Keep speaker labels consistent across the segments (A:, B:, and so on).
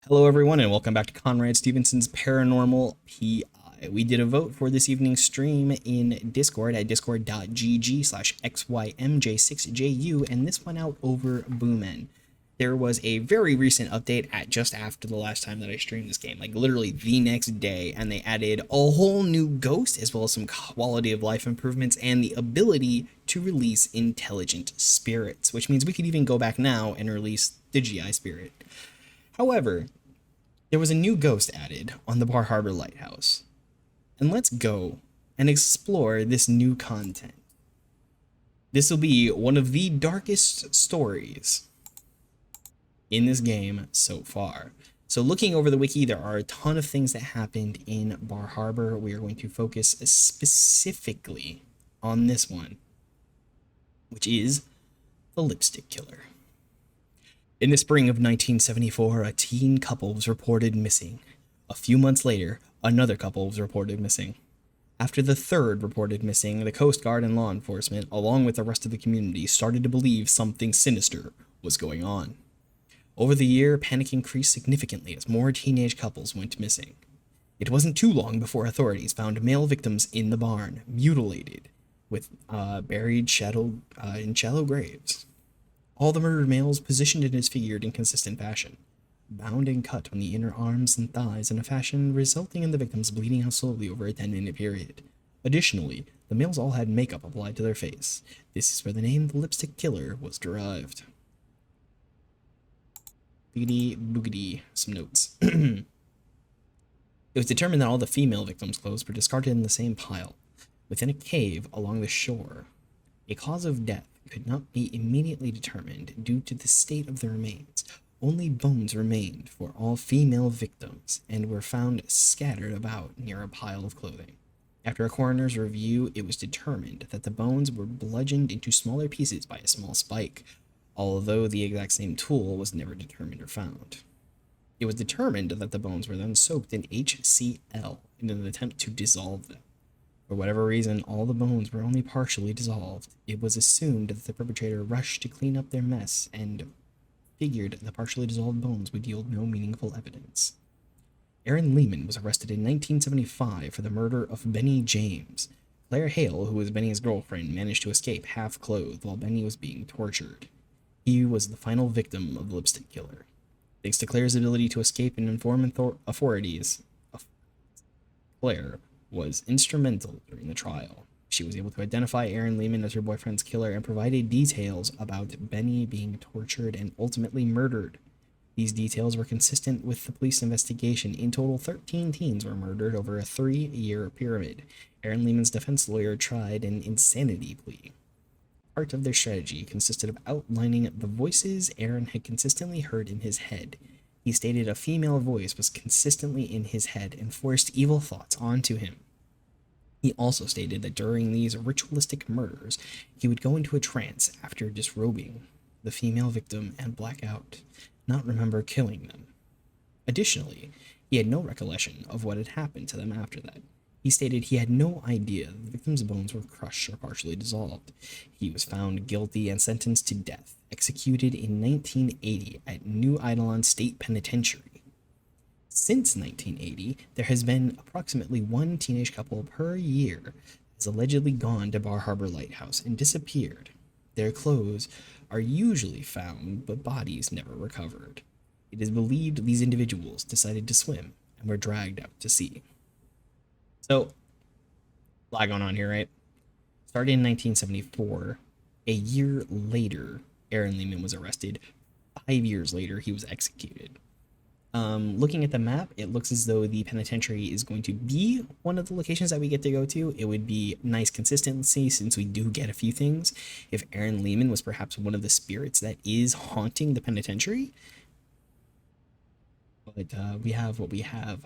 A: Hello, everyone, and welcome back to Conrad Stevenson's Paranormal PI. We did a vote for this evening's stream in Discord at discord.gg/xymj6ju, and this went out over Boomin. There was a very recent update at just after the last time that I streamed this game, like literally the next day, and they added a whole new ghost as well as some quality of life improvements and the ability to release intelligent spirits, which means we could even go back now and release the GI spirit. However, there was a new ghost added on the Bar Harbor Lighthouse. And let's go and explore this new content. This will be one of the darkest stories in this game so far. So looking over the wiki, there are a ton of things that happened in Bar Harbor. We are going to focus specifically on this one, which is the lipstick killer. In the spring of 1974, a teen couple was reported missing. A few months later, another couple was reported missing. After the third reported missing, the Coast Guard and law enforcement, along with the rest of the community, started to believe something sinister was going on. Over the year, panic increased significantly as more teenage couples went missing. It wasn't too long before authorities found male victims in the barn, mutilated, with buried in shallow graves. All the murdered males positioned and disfigured in consistent fashion, bound and cut on the inner arms and thighs in a fashion resulting in the victims bleeding out slowly over a 10-minute period. Additionally, the males all had makeup applied to their face. This is where the name the lipstick killer was derived. Boogity boogity, some notes. It was determined that all the female victims' clothes were discarded in the same pile, within a cave along the shore. A cause of death could not be immediately determined due to the state of the remains. Only bones remained for all female victims and were found scattered about near a pile of clothing. After a coroner's review, it was determined that the bones were bludgeoned into smaller pieces by a small spike, although the exact same tool was never determined or found. It was determined that the bones were then soaked in HCl in an attempt to dissolve them. For whatever reason, all the bones were only partially dissolved. It was assumed that the perpetrator rushed to clean up their mess and figured the partially dissolved bones would yield no meaningful evidence. Aaron Lehman was arrested in 1975 for the murder of Benny James. Claire Hale, who was Benny's girlfriend, managed to escape half-clothed while Benny was being tortured. He was the final victim of the lipstick killer. Thanks to Claire's ability to escape and inform authorities, Claire was instrumental during the trial. She was able to identify Aaron Lehman as her boyfriend's killer and provided details about Benny being tortured and ultimately murdered. These details were consistent with the police investigation. In total, 13 teens were murdered over a 3-year period. Aaron Lehman's defense lawyer tried an insanity plea. Part of their strategy consisted of outlining the voices Aaron had consistently heard in his head. He stated a female voice was consistently in his head and forced evil thoughts onto him. He also stated that during these ritualistic murders, he would go into a trance after disrobing the female victim and black out, not remember killing them. Additionally, he had no recollection of what had happened to them after that. He stated he had no idea the victim's bones were crushed or partially dissolved. He was found guilty and sentenced to death, executed in 1980 at New Eidolon State Penitentiary. Since 1980, there has been approximately one teenage couple per year has allegedly gone to Bar Harbor Lighthouse and disappeared. Their clothes are usually found, but bodies never recovered. It is believed these individuals decided to swim and were dragged out to sea. So, a lot going on here, right? Started in 1974. A year later, Aaron Lehman was arrested. 5 years later, he was executed. Looking at the map, it looks as though the penitentiary is going to be one of the locations that we get to go to. It would be nice consistency since we do get a few things. If Aaron Lehman was perhaps one of the spirits that is haunting the penitentiary. But we have what we have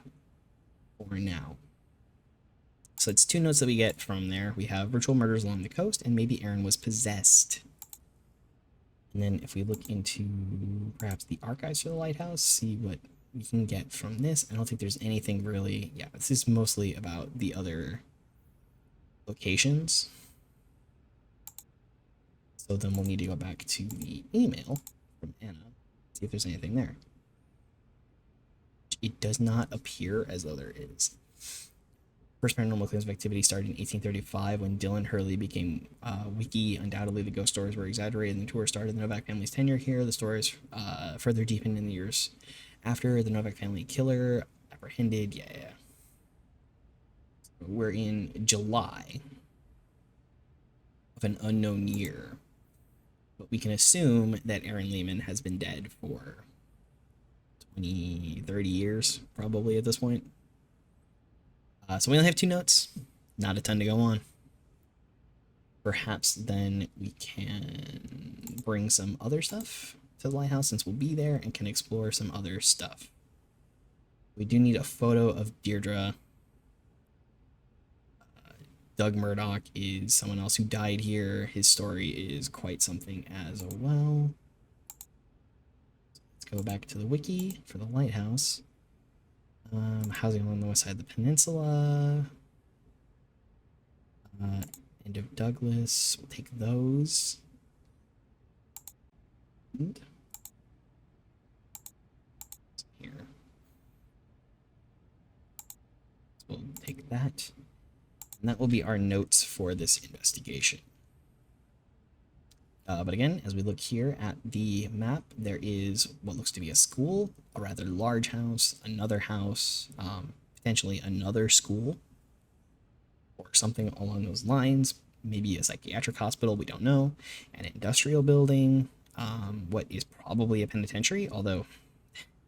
A: for now. So it's 2 notes that we get from there. We have ritual murders along the coast, and maybe Aaron was possessed. And then if we look into perhaps the archives for the lighthouse, see what we can get from this. I don't think there's anything really. Yeah, this is mostly about the other locations. So then we'll need to go back to the email from Anna, see if there's anything there. it does not appear as though there is. First paranormal claims of activity started in 1835 when Dylan Hurley became wiki. Undoubtedly, the ghost stories were exaggerated, and the tour started the Novak family's tenure here. The stories further deepened in the years after the Novak family killer apprehended. Yeah. We're in July of an unknown year, but we can assume that Aaron Lehman has been dead for 20, 30 years, probably at this point. So we only have 2 notes, not a ton to go on. Perhaps then we can bring some other stuff to the lighthouse since we'll be there and can explore some other stuff. We do need a photo of Deirdre. Doug Murdoch is someone else who died here. His story is quite something as well. Let's go back to the wiki for the lighthouse. Housing along the west side of the peninsula. End of Douglas. We'll take those. And here. So we'll take that. And that will be our notes for this investigation. But again, as we look here at the map, there is what looks to be a school, a rather large house, another house, potentially another school, or something along those lines. Maybe a psychiatric hospital, we don't know. An industrial building, what is probably a penitentiary, although,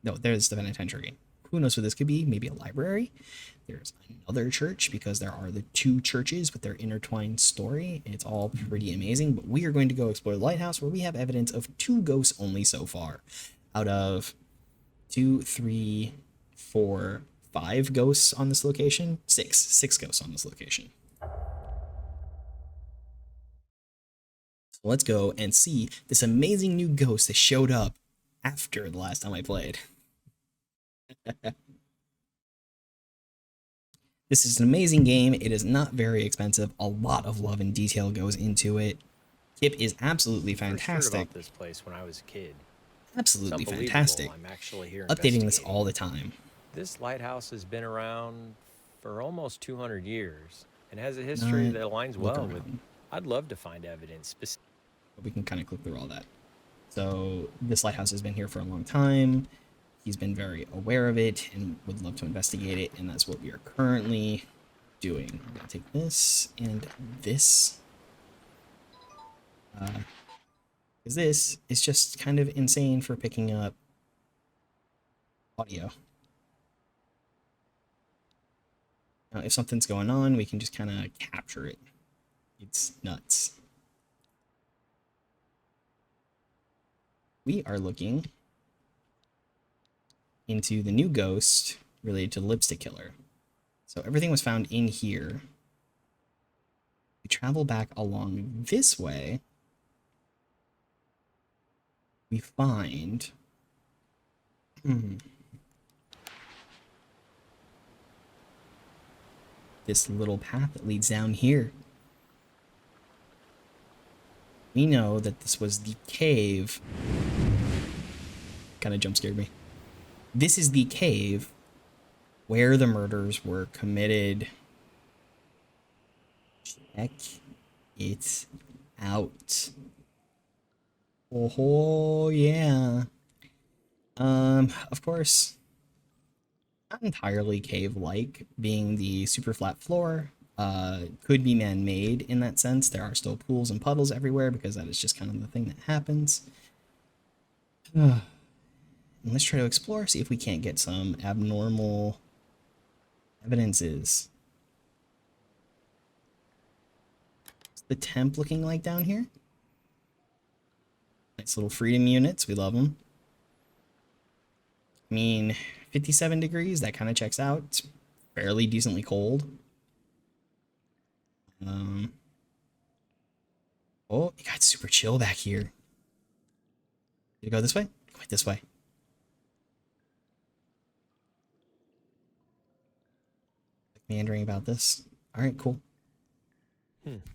A: no, there's the penitentiary. Who knows what this could be? Maybe a library. There's another church because there are the 2 churches with their intertwined story. It's all pretty amazing, but we are going to go explore the lighthouse where we have evidence of 2 ghosts only so far out of 2, 3, 4, 5 ghosts on this location. 6 ghosts on this location. So let's go and see this amazing new ghost that showed up after the last time I played. This is an amazing game. It is not very expensive. A lot of love and detail goes into it. Kip is absolutely fantastic.
B: I heard about this place when I was a kid.
A: Absolutely fantastic.
B: I'm actually here
A: updating this all the time.
B: This lighthouse has been around for almost 200 years and has a history that aligns well with. I'd love to find evidence.
A: We can kind of click through all that. So this lighthouse has been here for a long time. He's been very aware of it and would love to investigate it, and that's what we are currently doing. I'm gonna take this and this. Because this is just kind of insane for picking up audio. Now, if something's going on, we can just kind of capture it. It's nuts. We are looking into the new ghost related to the lipstick killer. So everything was found in here. We travel back along this way. We find this little path that leads down here. We know that this was the cave. Kind of jump scared me. This is the cave where the murders were committed. Check it out. Oh yeah. Of course, not entirely cave-like, being the super flat floor. Could be man-made in that sense. There are still pools and puddles everywhere because that is just kind of the thing that happens. And let's try to explore, see if we can't get some abnormal evidences. What's the temp looking like down here? Nice little freedom units, we love them. I mean, 57 degrees, that kind of checks out. It's fairly decently cold. Oh, it got super chill back here. Did it go this way? It went this way. Meandering about this. All right, cool.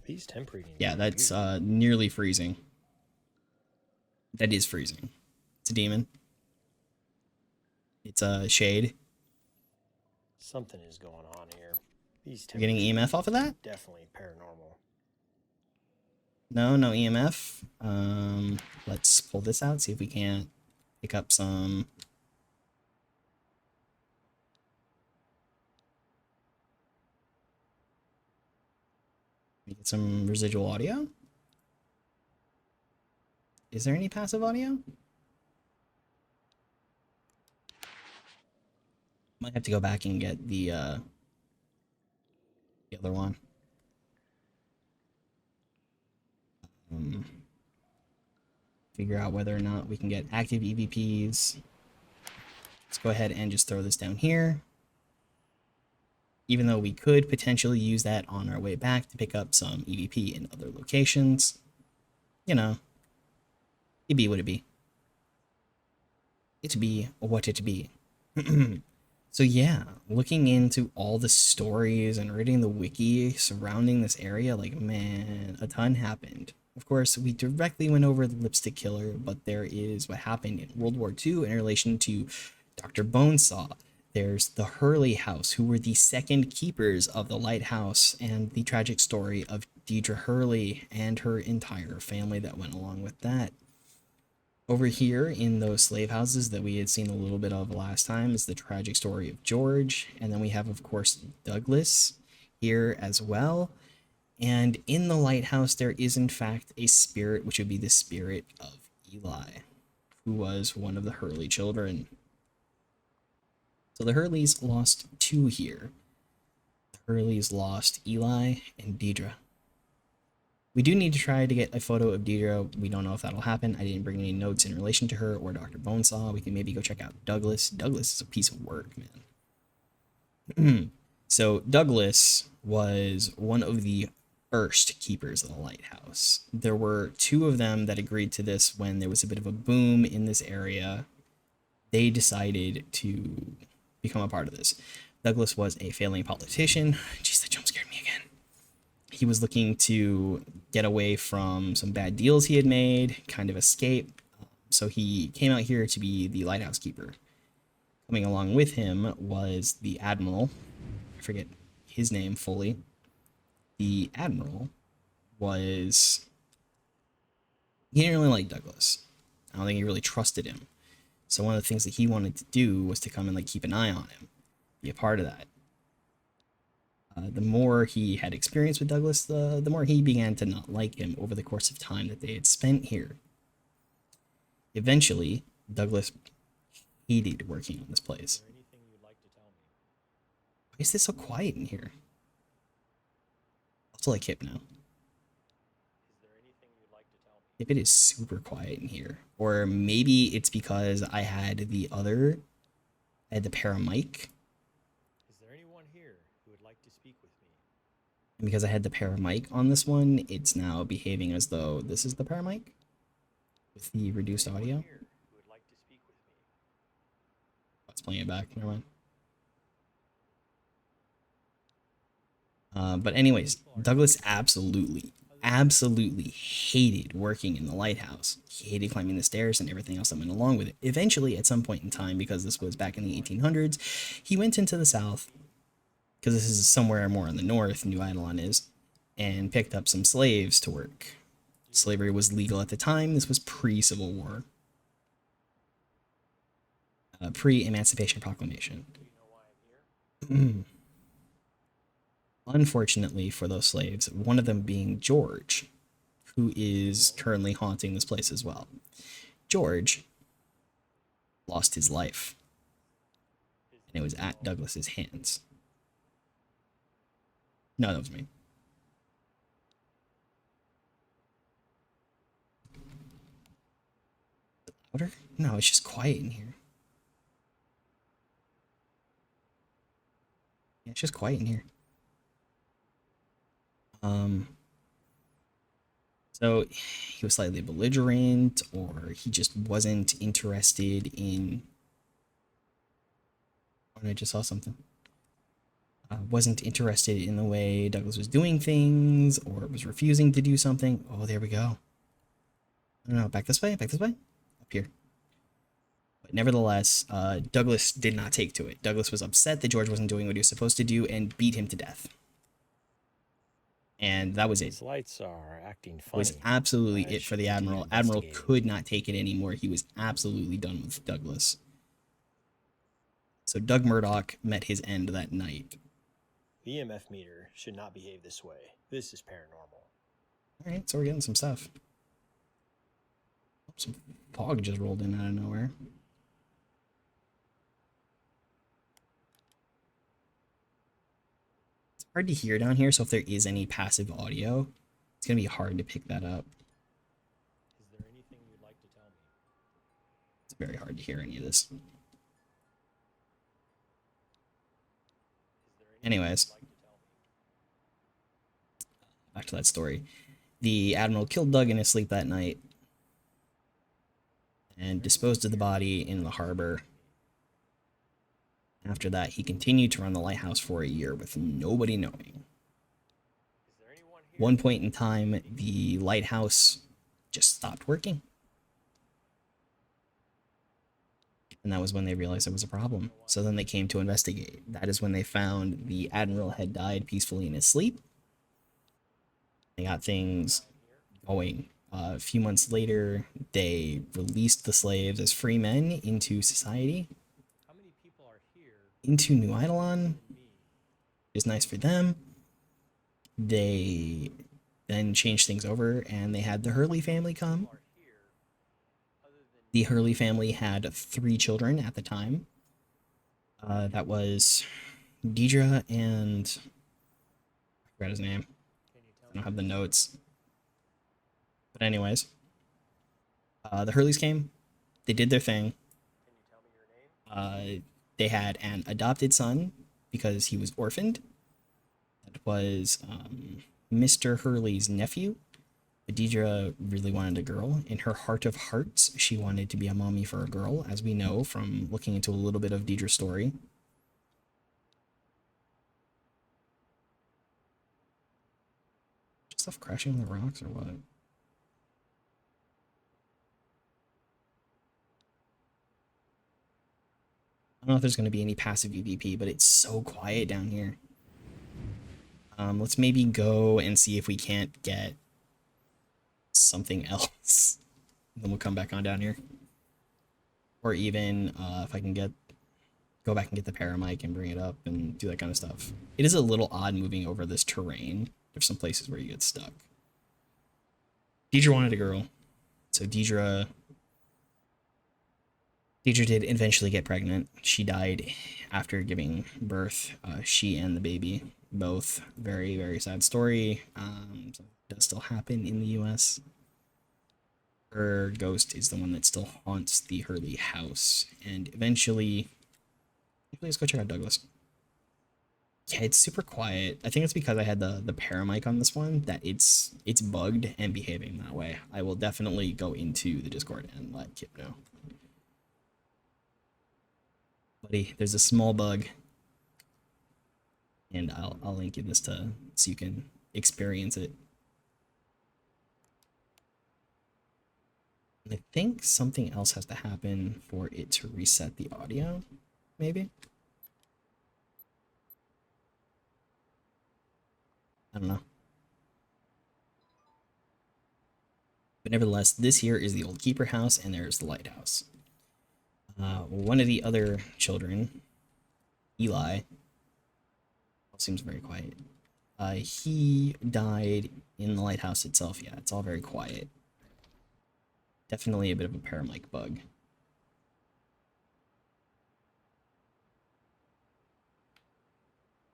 B: These temp readings.
A: Yeah, that's nearly freezing. That is freezing. It's a demon. It's a shade.
B: Something is going on here. These
A: You're getting EMF off of that?
B: definitely paranormal.
A: No, no EMF. Let's pull this out, see if we can't pick up some. Get some residual audio. Is there any passive audio? Might have to go back and get the other one. Figure out whether or not we can get active EVPs. Let's go ahead and just throw this down here. Even though we could potentially use that on our way back to pick up some EVP in other locations. You know, it be what it be. It be what it be. So yeah, looking into all the stories and reading the wiki surrounding this area, like, man, a ton happened. Of course, we directly went over the lipstick killer, but there is what happened in World War II in relation to Dr. Bonesaw. There's the Hurley house, who were the second keepers of the lighthouse, and the tragic story of Deidre Hurley and her entire family that went along with that. Over here in those slave houses that we had seen a little bit of last time is the tragic story of George. And then we have, of course, Douglas here as well. And in the lighthouse, there is, in fact, a spirit, which would be the spirit of Eli, who was one of the Hurley children. So the Hurleys lost two here. The Hurleys lost Eli and Deidre. We do need to try to get a photo of Deidre. We don't know if that'll happen. I didn't bring any notes in relation to her or Dr. Bonesaw. We can maybe go check out Douglas. Douglas is a piece of work, man. So Douglas was one of the first keepers of the lighthouse. There were two of them that agreed to this when there was a bit of a boom in this area. They decided to become a part of this. Douglas was a failing politician. Jeez, that jump scared me again. He was looking to get away from some bad deals he had made, kind of escape. So he came out here to be the lighthouse keeper. Coming along with him was the admiral. I forget his name fully. The admiral was... He didn't really like Douglas. I don't think he really trusted him. So one of the things that he wanted to do was to come and keep an eye on him, be a part of that. The more he had experience with Douglas, the more he began to not like him over the course of time that they had spent here. Eventually, Douglas hated working on this place. Why is this so quiet in here? Also like Hypno. If it is super quiet in here. Or maybe it's because I had the paramic. And because I had the paramic on this one, it's now behaving as though this is the paramic with the reduced audio. Let's play it back. Never mind. But anyways, Douglas absolutely hated working in the lighthouse. He hated climbing the stairs and everything else that went along with it. Eventually, at some point in time, because this was back in the 1800s, he went into the south, because this is somewhere more in the north, New Eidolon is, and picked up some slaves to work. Slavery was legal at the time. This was pre-Civil War. Pre-Emancipation Proclamation. Unfortunately for those slaves, one of them being George, who is currently haunting this place as well. George lost his life, and it was at Douglas's hands. No, that was me. Louder? No, it's just quiet in here. Yeah, it's just quiet in here. So he was slightly belligerent, or he just wasn't interested in... Oh, I just saw something. Wasn't interested in the way Douglas was doing things, or was refusing to do something. Oh, there we go. I don't know, back this way, up here. But nevertheless, Douglas did not take to it. Douglas was upset that George wasn't doing what he was supposed to do and beat him to death. And that was it.
B: These lights are acting funny.
A: Was absolutely
B: I
A: it for
B: should
A: the
B: continue
A: Admiral. Admiral
B: investigating.
A: could not take it anymore. He was absolutely done with Douglas. So Doug Murdoch met his end that night.
B: The EMF meter should not behave this way. This is paranormal.
A: Alright, so we're getting some stuff. Some fog just rolled in out of nowhere. It's hard to hear down here, so if there is any passive audio, it's going to be hard to pick that up.
B: Is there anything you'd like to tell me?
A: It's very hard to hear any of this. Anyways, back to that story. The Admiral killed Doug in his sleep that night and disposed of the body in the harbor. After that, he continued to run the lighthouse for a year with nobody knowing. One point in time, the lighthouse just stopped working. And that was when they realized there was a problem. So then they came to investigate. That is when they found the Admiral had died peacefully in his sleep. They got things going. A few months later, they released the slaves as free men into society.
B: How many people are here?
A: Into New Eidolon. It's nice for them. They then changed things over and they had the Hurley family come. The Hurley family had 3 children at the time. That was Deidre and I forgot his name. I don't have the notes. But anyways, the Hurleys came. They did their thing. They had an adopted son because he was orphaned. That was Mr. Hurley's nephew. Deidre really wanted a girl. In her heart of hearts, she wanted to be a mommy for a girl, as we know from looking into a little bit of Deidre's story. Stuff crashing on the rocks or what? I don't know if there's going to be any passive EVP, but it's so quiet down here. Let's maybe go and see if we can't get something else. Then we'll come back on down here. Or even if I can go back and get the paramic and bring it up and do that kind of stuff. It is a little odd moving over this terrain. There's some places where you get stuck. Deidre wanted a girl. So Deidre did eventually get pregnant. She died after giving birth. She and the baby. Both very, very sad story. So it does still happen in the US. Her ghost is the one that still haunts the Hurley house. And eventually, let's go check out Douglas. Yeah, it's super quiet. I think it's because I had the paramic on this one that it's bugged and behaving that way. I will definitely go into the Discord and let Kip know. Buddy, there's a small bug. And I'll link you this so you can experience it. And I think something else has to happen for it to reset the audio, maybe? I don't know. But nevertheless, this here is the old keeper house, and there's the lighthouse. One of the other children, Eli, seems very quiet. He died in the lighthouse itself. Yeah, it's all very quiet. Definitely a bit of a paramic bug.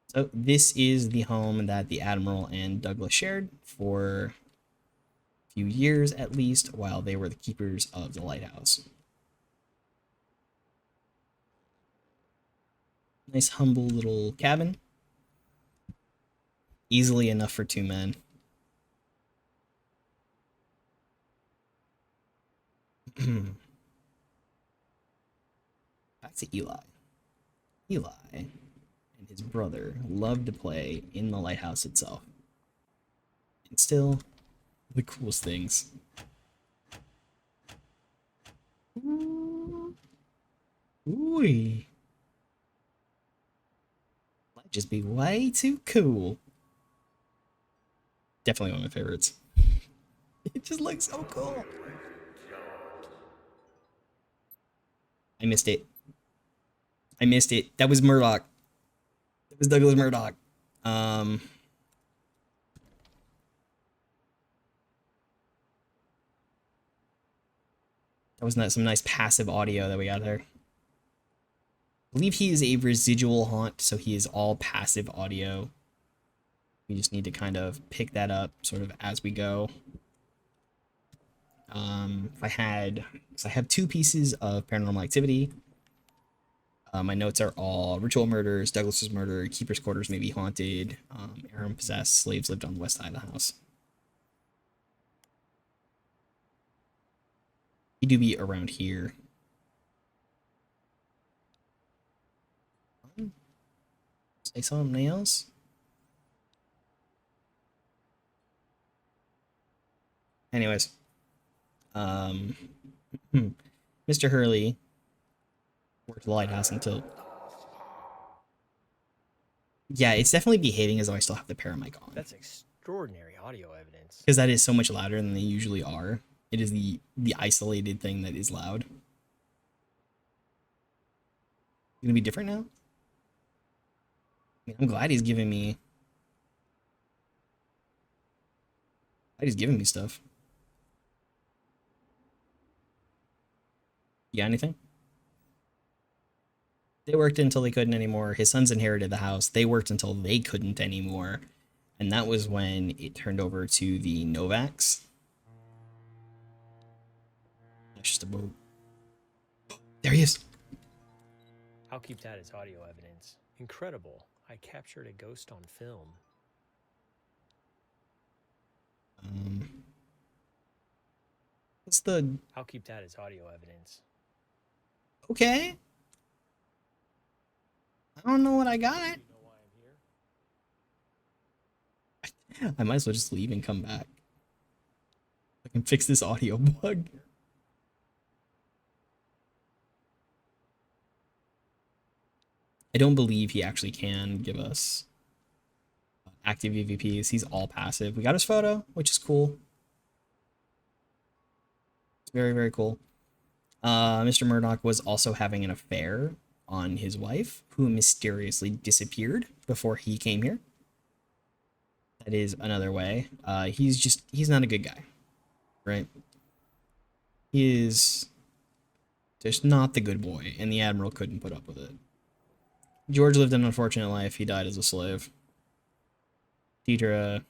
A: So this is the home that the Admiral and Douglas shared for a few years at least, while they were the keepers of the lighthouse. Nice humble little cabin. Easily enough for 2 men. Back to Eli. Eli and his brother loved to play in the lighthouse itself. And still, the coolest things. Ooh. Might just be way too cool. Definitely one of my favorites. It just looks so cool. I missed it. I missed it. That was Murdoch. That was Douglas Murdoch. That was not some nice passive audio that we got there. I believe he is a residual haunt, so he is all passive audio. We just need to kind of pick that up sort of as we go. If I had, so I have 2 pieces of Paranormal Activity. My notes are all ritual murders, Douglas's murder, keeper's quarters may be haunted, Aaron possessed, slaves lived on the west side of the house. He do be around here. Say something else. Anyways, Mr. Hurley worked the lighthouse until. Yeah, it's definitely behaving as though I still have the paramic on.
B: That's extraordinary audio evidence.
A: Because that is so much louder than they usually are. It is the isolated thing that is loud. Gonna be different now? I mean, I'm glad he's giving me. Glad he's giving me stuff. You got anything? They worked until they couldn't anymore. His sons inherited the house. They worked until they couldn't anymore. And that was when it turned over to the Novaks. That's just a boat. There he is.
B: I'll keep that as audio evidence. Incredible. I captured a ghost on film.
A: What's the...
B: I'll keep that as audio evidence.
A: Okay. I don't know what I got.
B: You know why I'm here?
A: I might as well just leave and come back. I can fix this audio bug. I don't believe he actually can give us active EVPs. He's all passive. We got his photo, which is cool. It's very, very cool. Mr. Murdoch was also having an affair on his wife, who mysteriously disappeared before he came here. That is another way. He's not a good guy, right? He is just not the good boy, and the Admiral couldn't put up with it. George lived an unfortunate life. He died as a slave. Deidre.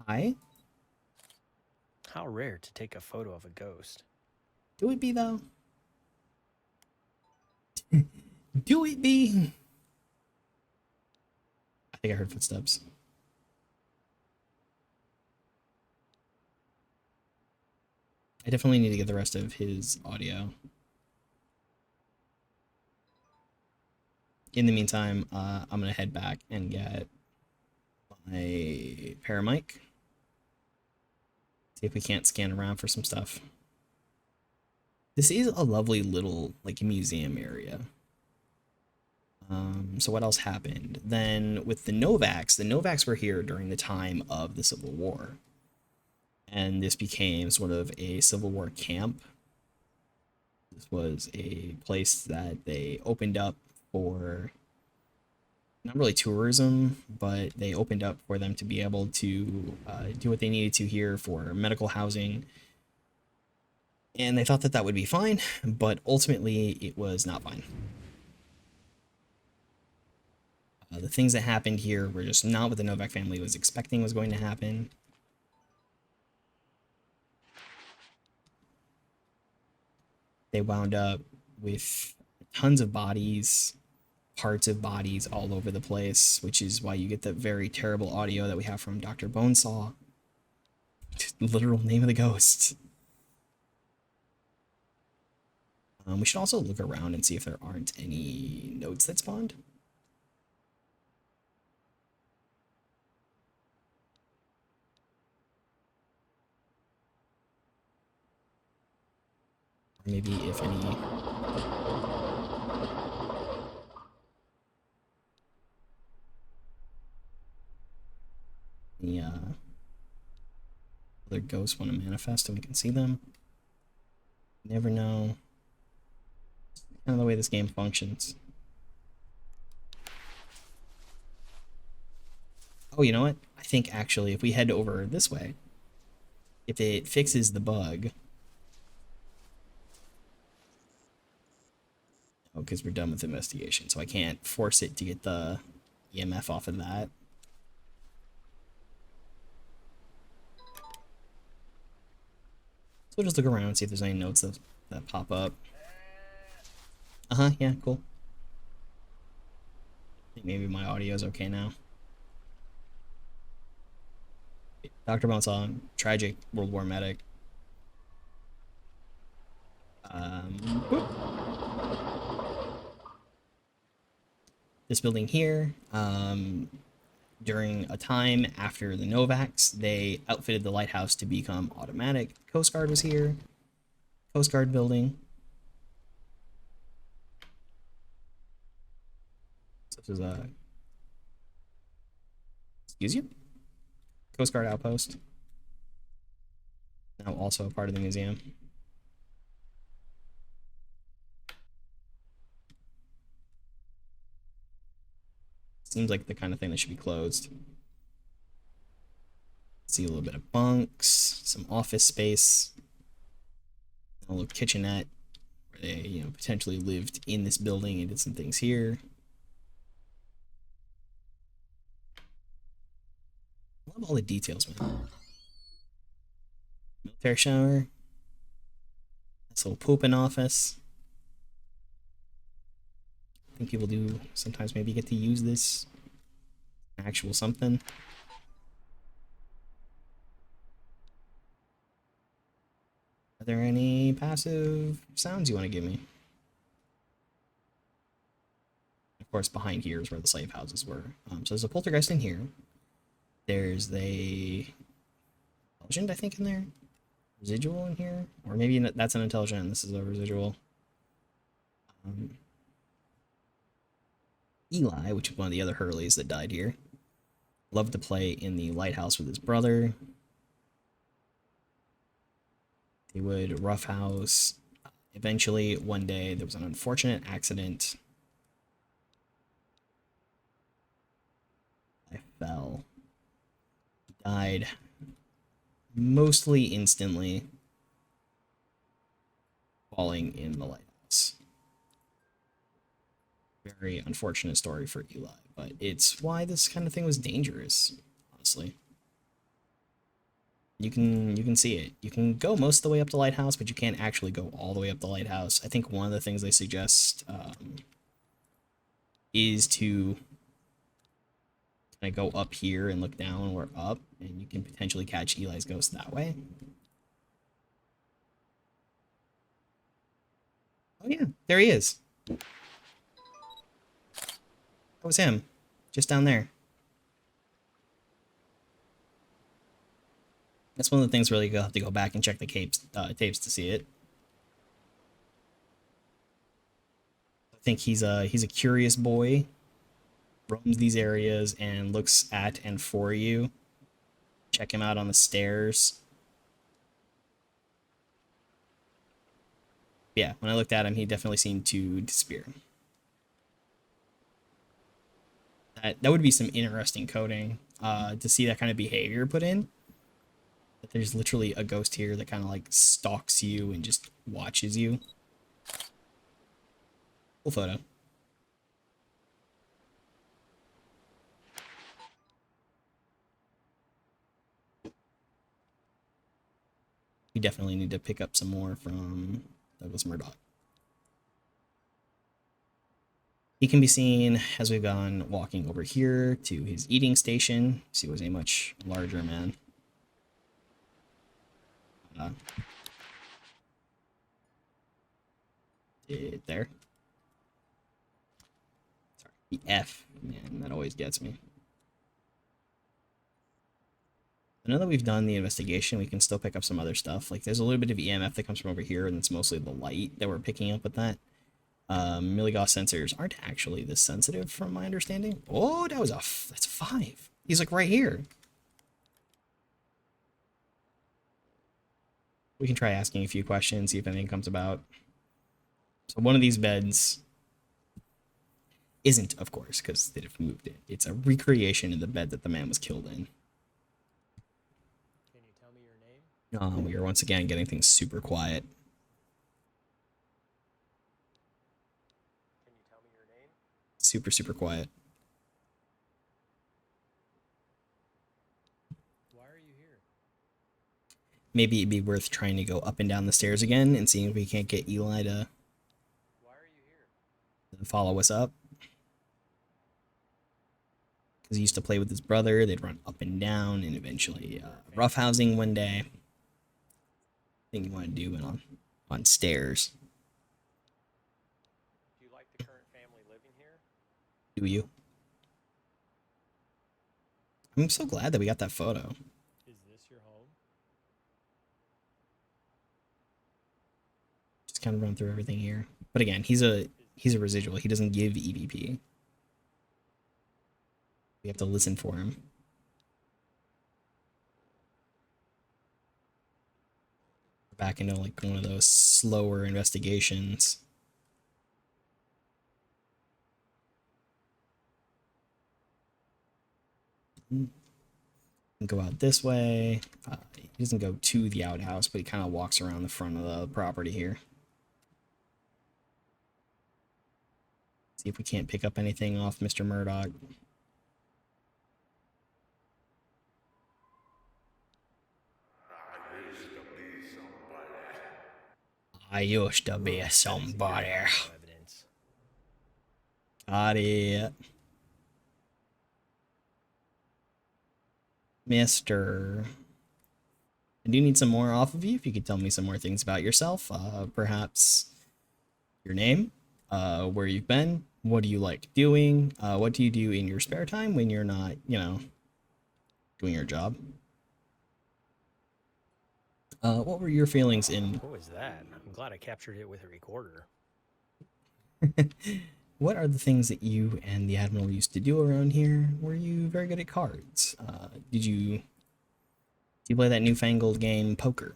A: Hi?
B: How rare to take a photo of a ghost.
A: Do it be, though? Do it be? I think I heard footsteps. I definitely need to get the rest of his audio. In the meantime, I'm going to head back and get my paramic. See if we can't scan around for some stuff. This is a lovely little, like, museum area. So what else happened? Then with the Novaks were here during the time of the Civil War. And this became sort of a Civil War camp. This was a place that they opened up for, not really tourism, but they opened up for them to be able to do what they needed to here for medical housing. And they thought that that would be fine, but ultimately it was not fine. The things that happened here were just not what the Novak family was expecting was going to happen. They wound up with tons of bodies, parts of bodies all over the place, which is why you get the very terrible audio that we have from Dr. Bonesaw. Literal name of the ghost. We should also look around and see if there aren't any notes that spawned. maybe if any. Any other ghosts want to manifest and we can see them. You never know. Kind of the way this game functions. Oh, you know what? I think actually if we head over this way, if it fixes the bug. Oh, because we're done with investigation, so I can't force it to get the EMF off of that. So we'll just look around and see if there's any notes that pop up. Yeah, cool. I think maybe my audio is okay now. Dr. Bonesaw, tragic World War medic. This building here, during a time after the Novaks, they outfitted the lighthouse to become automatic. Coast Guard was here. Coast Guard building. So this is a... Excuse you? Coast Guard outpost. Now also a part of the museum. Seems like the kind of thing that should be closed. See a little bit of bunks, some office space, a little kitchenette where they, potentially lived in this building and did some things here. I love all the details, man. Military shower. Nice little pooping office. I think people do sometimes maybe get to use this actual something. Are there any passive sounds you want to give me? Of course, behind here is where the slave houses were. So there's a poltergeist in here. There's a intelligent, I think, in there. Residual in here, or maybe that's an intelligent and this is a residual. Eli, which is one of the other Hurleys that died here, loved to play in the lighthouse with his brother. He would roughhouse. Eventually, one day, there was an unfortunate accident. I fell. He died mostly instantly, falling in the lighthouse. Very unfortunate story for Eli, but it's why this kind of thing was dangerous, honestly. You can see it. You can go most of the way up the lighthouse, but you can't actually go all the way up the lighthouse. I think one of the things they suggest is to kind of go up here and look down or up, and you can potentially catch Eli's ghost that way. Oh yeah, there he is. That was him, just down there. That's one of the things where you have to go back and check the tapes to see it. I think he's a curious boy, roams these areas and looks at and for you. Check him out on the stairs. Yeah, when I looked at him, he definitely seemed to disappear. That would be some interesting coding to see that kind of behavior put in. That there's literally a ghost here that kind of like stalks you and just watches you. Cool photo. We definitely need to pick up some more from Douglas Murdoch. He can be seen as we've gone walking over here to his eating station. He was a much larger man. There. Sorry, the F, man, that always gets me. Now that we've done the investigation, we can still pick up some other stuff. Like there's a little bit of EMF that comes from over here, and it's mostly the light that we're picking up with that. Milligauss sensors aren't actually this sensitive, from my understanding. Oh, that's 5. He's like right here. We can try asking a few questions, see if anything comes about. So one of these beds isn't, of course, because they'd have moved it. It's a recreation of the bed that the man was killed in.
B: Can you tell me your name?
A: We are once again getting things super quiet.
B: Can you tell me your name?
A: Super, super quiet.
B: Why are you here?
A: Maybe it'd be worth trying to go up and down the stairs again and seeing if we can't get Eli to
B: Why are you here?
A: follow us up. Because he used to play with his brother. They'd run up and down, and eventually roughhousing one day. Thing you want to do on stairs.
B: Do you like the current family living here?
A: Do you? I'm so glad that we got that photo.
B: Is this your home?
A: Just kind of run through everything here. But again, he's a residual. He doesn't give EVP. We have to listen for him. Back into like one of those slower investigations. Go out this way. He doesn't go to the outhouse, but he kind of walks around the front of the property here. See if we can't pick up anything off Mr. Murdoch. I used to be somebody.
B: Evidence.
A: Got it. Mister. I do need some more off of you. If you could tell me some more things about yourself. Perhaps your name, where you've been, what do you like doing, what do you do in your spare time when you're not, doing your job. What were your feelings in...
B: What was that? I'm glad I captured it with a recorder.
A: What are the things that you and the Admiral used to do around here? Were you very good at cards? Did you play that newfangled game, poker?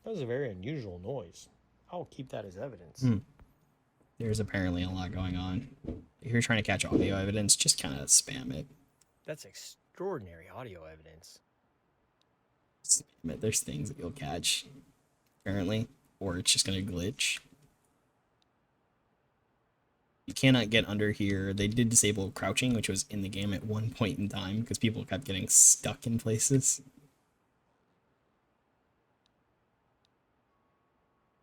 B: That was a very unusual noise. I'll keep that as evidence.
A: There's apparently a lot going on. If you're trying to catch audio evidence, just kind of spam it.
B: That's extraordinary audio evidence.
A: Spam it. There's things that you'll catch, apparently, or it's just going to glitch. You cannot get under here. They did disable crouching, which was in the game at one point in time, because people kept getting stuck in places.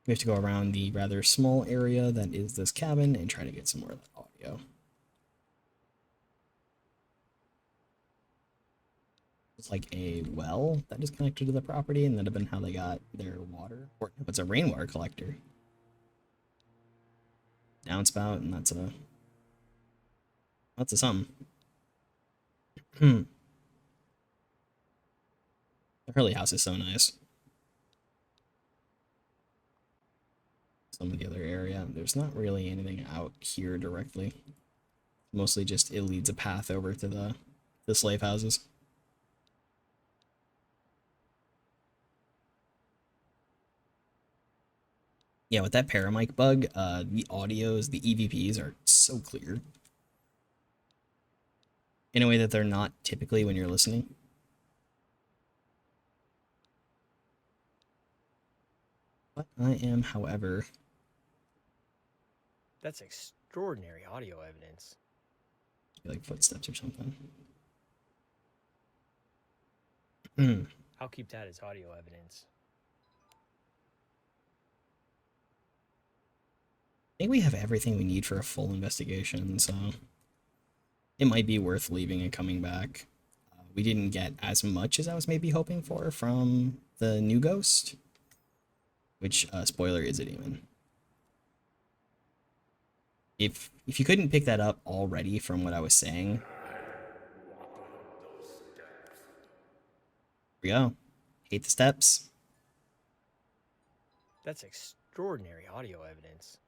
A: We have to go around the rather small area that is this cabin and try to get some more of that audio. It's like a well that is connected to the property, and that'd have been how they got their water. Or it's a rainwater collector. Downspout, and that's a something. The Hurley house is so nice. Some of the other area, there's not really anything out here directly. Mostly just it leads a path over to the slave houses. Yeah, with that paramic bug, the audios, the EVPs are so clear. In a way that they're not typically when you're listening. But I am, however...
B: That's extraordinary audio evidence.
A: Like footsteps or something.
B: I'll keep that as audio evidence.
A: I think we have everything we need for a full investigation, so it might be worth leaving and coming back. We didn't get as much as I was maybe hoping for from the new ghost, which, spoiler, is a demon. If you couldn't pick that up already from what I was saying, we go. Hate the steps.
B: That's extraordinary audio evidence.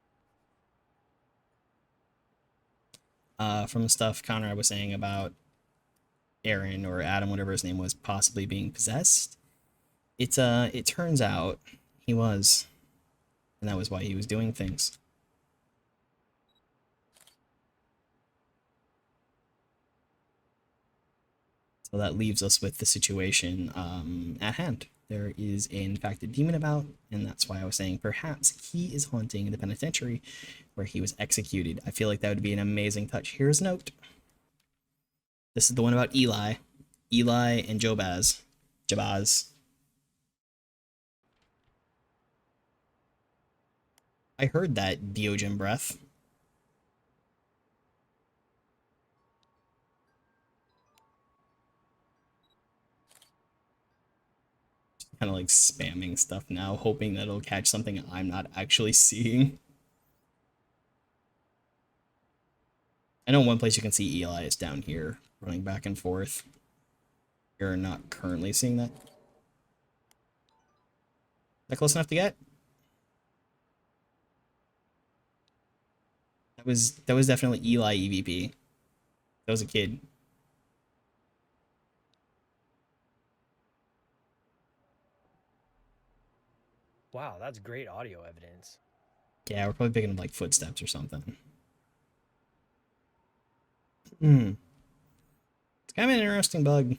A: From the stuff Conrad was saying about Aaron or Adam, whatever his name was, possibly being possessed. It turns out he was, and that was why he was doing things. So that leaves us with the situation at hand. There is, in fact, a demon about, and that's why I was saying perhaps he is haunting the penitentiary where he was executed. I feel like that would be an amazing touch. Here's a note. This is the one about Eli. Eli and Jobaz. Jabaz. I heard that Diogen breath. Kind of like spamming stuff now, hoping that it'll catch something I'm not actually seeing. I know one place you can see Eli is down here, running back and forth. You're not currently seeing that. Is that close enough to get? That was definitely Eli EVP. That was a kid.
B: Wow, that's great audio evidence.
A: Yeah, we're probably picking up like footsteps or something. It's kind of an interesting bug.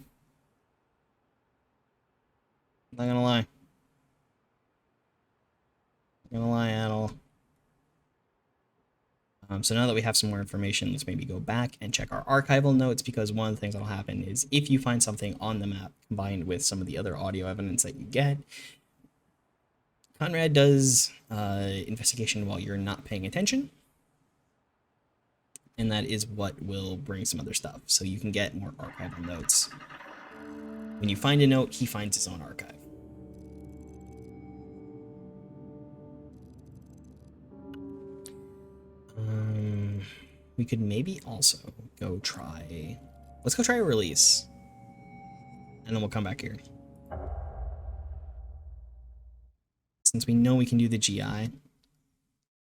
A: Not gonna lie. Not gonna lie at all. So now that we have some more information, let's maybe go back and check our archival notes, because one of the things that'll happen is if you find something on the map combined with some of the other audio evidence that you get, Conrad does investigation while you're not paying attention, and that is what will bring some other stuff. So you can get more archival notes. When you find a note, he finds his own archive. We could maybe also go try... Let's go try a release. And then we'll come back here. Since we know we can do the GI,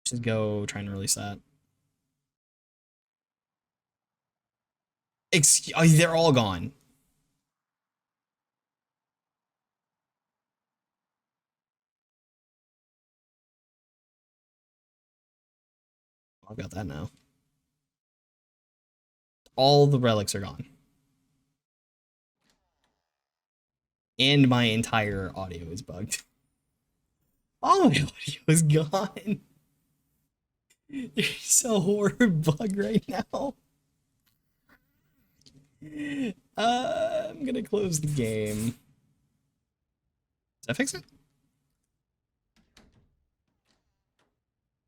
A: just go try and release that. Oh, they're all gone. I've got that now. All the relics are gone. And my entire audio is bugged. All my audio is gone. There's a horror bug right now. I'm gonna close the game. Does that fix it?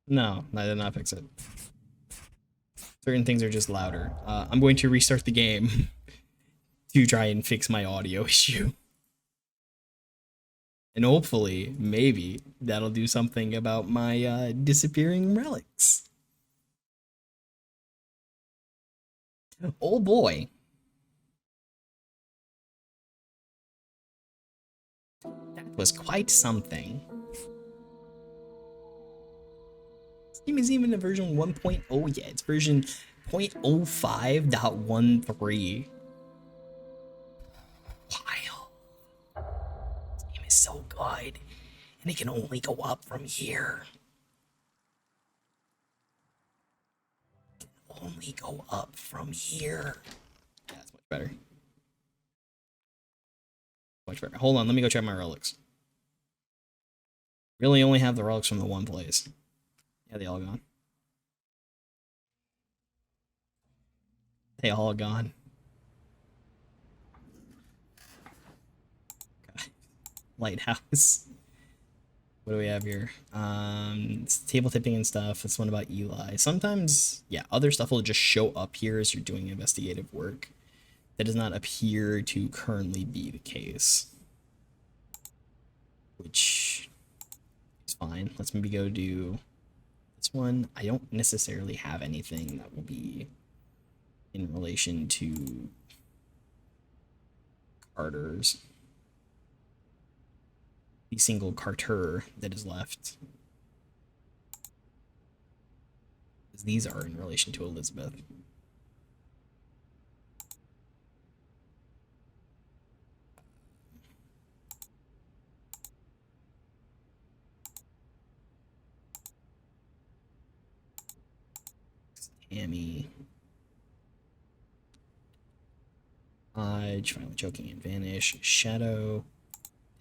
A: No, I did not fix it. Certain things are just louder. I'm going to restart the game to try and fix my audio issue. And hopefully, maybe, that'll do something about my disappearing relics. Oh boy. That was quite something. This game isn't even a version 1.0 yet. It's version 0.05.13. Wow. This game is so good. And it can only go up from here. It can only go up from here. Yeah, that's much better. Much better. Hold on, let me go check my relics. Really only have the relics from the one place. Yeah, they all gone. They all gone. God. Lighthouse. What do we have here? It's table tipping and stuff. This one about Eli. Sometimes, yeah, other stuff will just show up here as you're doing investigative work. That does not appear to currently be the case. Which is fine. Let's maybe go do this one. I don't necessarily have anything that will be in relation to Carter's. the single Carter that is left. These are in relation to Elizabeth. Tammy. Hodge, finally choking and vanish. Shadow.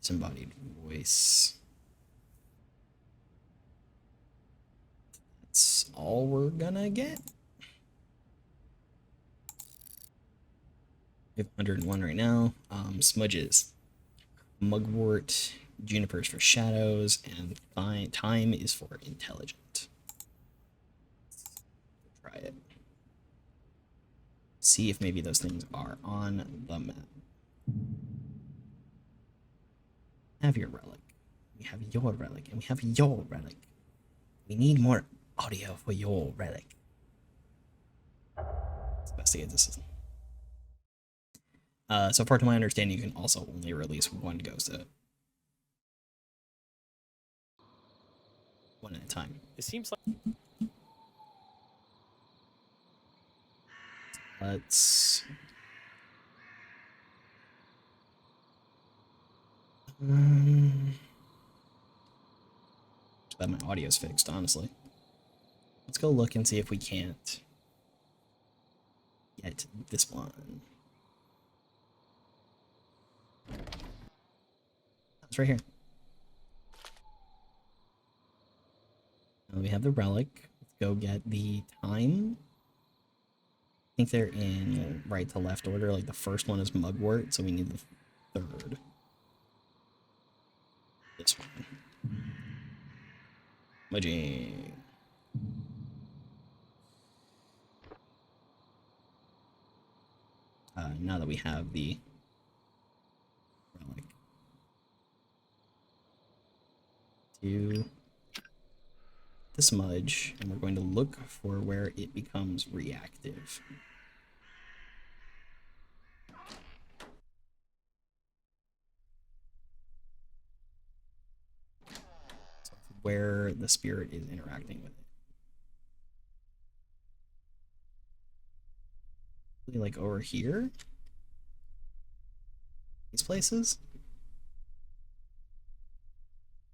A: Disembodied voice. That's all we're gonna get. We have 101 right now. Smudges. Mugwort. Junipers for shadows. And time is for intelligent. Try it. See if maybe those things are on the map. Have your relic. We have your relic, and we have your relic. We need more audio for your relic. Let's investigate this. So far, to my understanding, you can also only release one ghost at one at a time.
B: It seems like
A: Let's. That my audio's fixed, honestly. Let's go look and see if we can't get this one. It's right here. Now we have the relic. Let's go get the time. I think they're in right to left order. Like the first one is Mugwort, so we need the third. This one. Smudging. Now that we have the relic. To the smudge, and we're going to look for where it becomes reactive. So where the spirit is interacting with it. Like over here? These places?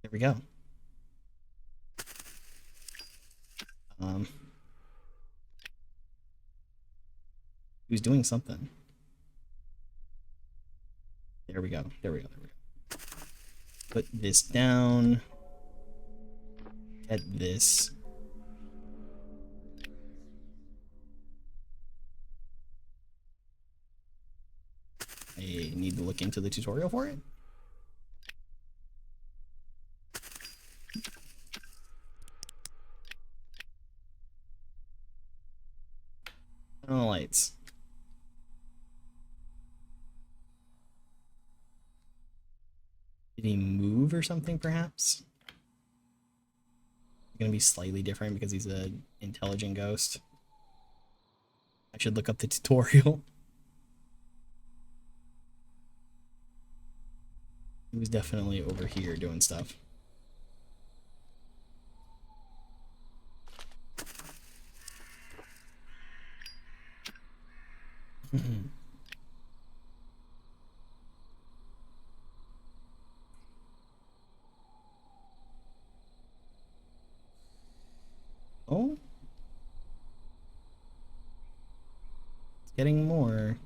A: There we go. He was doing something. There we go. There we go. There we go. Put this down. Get this. I need to look into the tutorial for it. Turn on the lights. Did he move or something, perhaps? He's gonna be slightly different because he's an intelligent ghost. I should look up the tutorial. He was definitely over here doing stuff. Oh? It's getting more.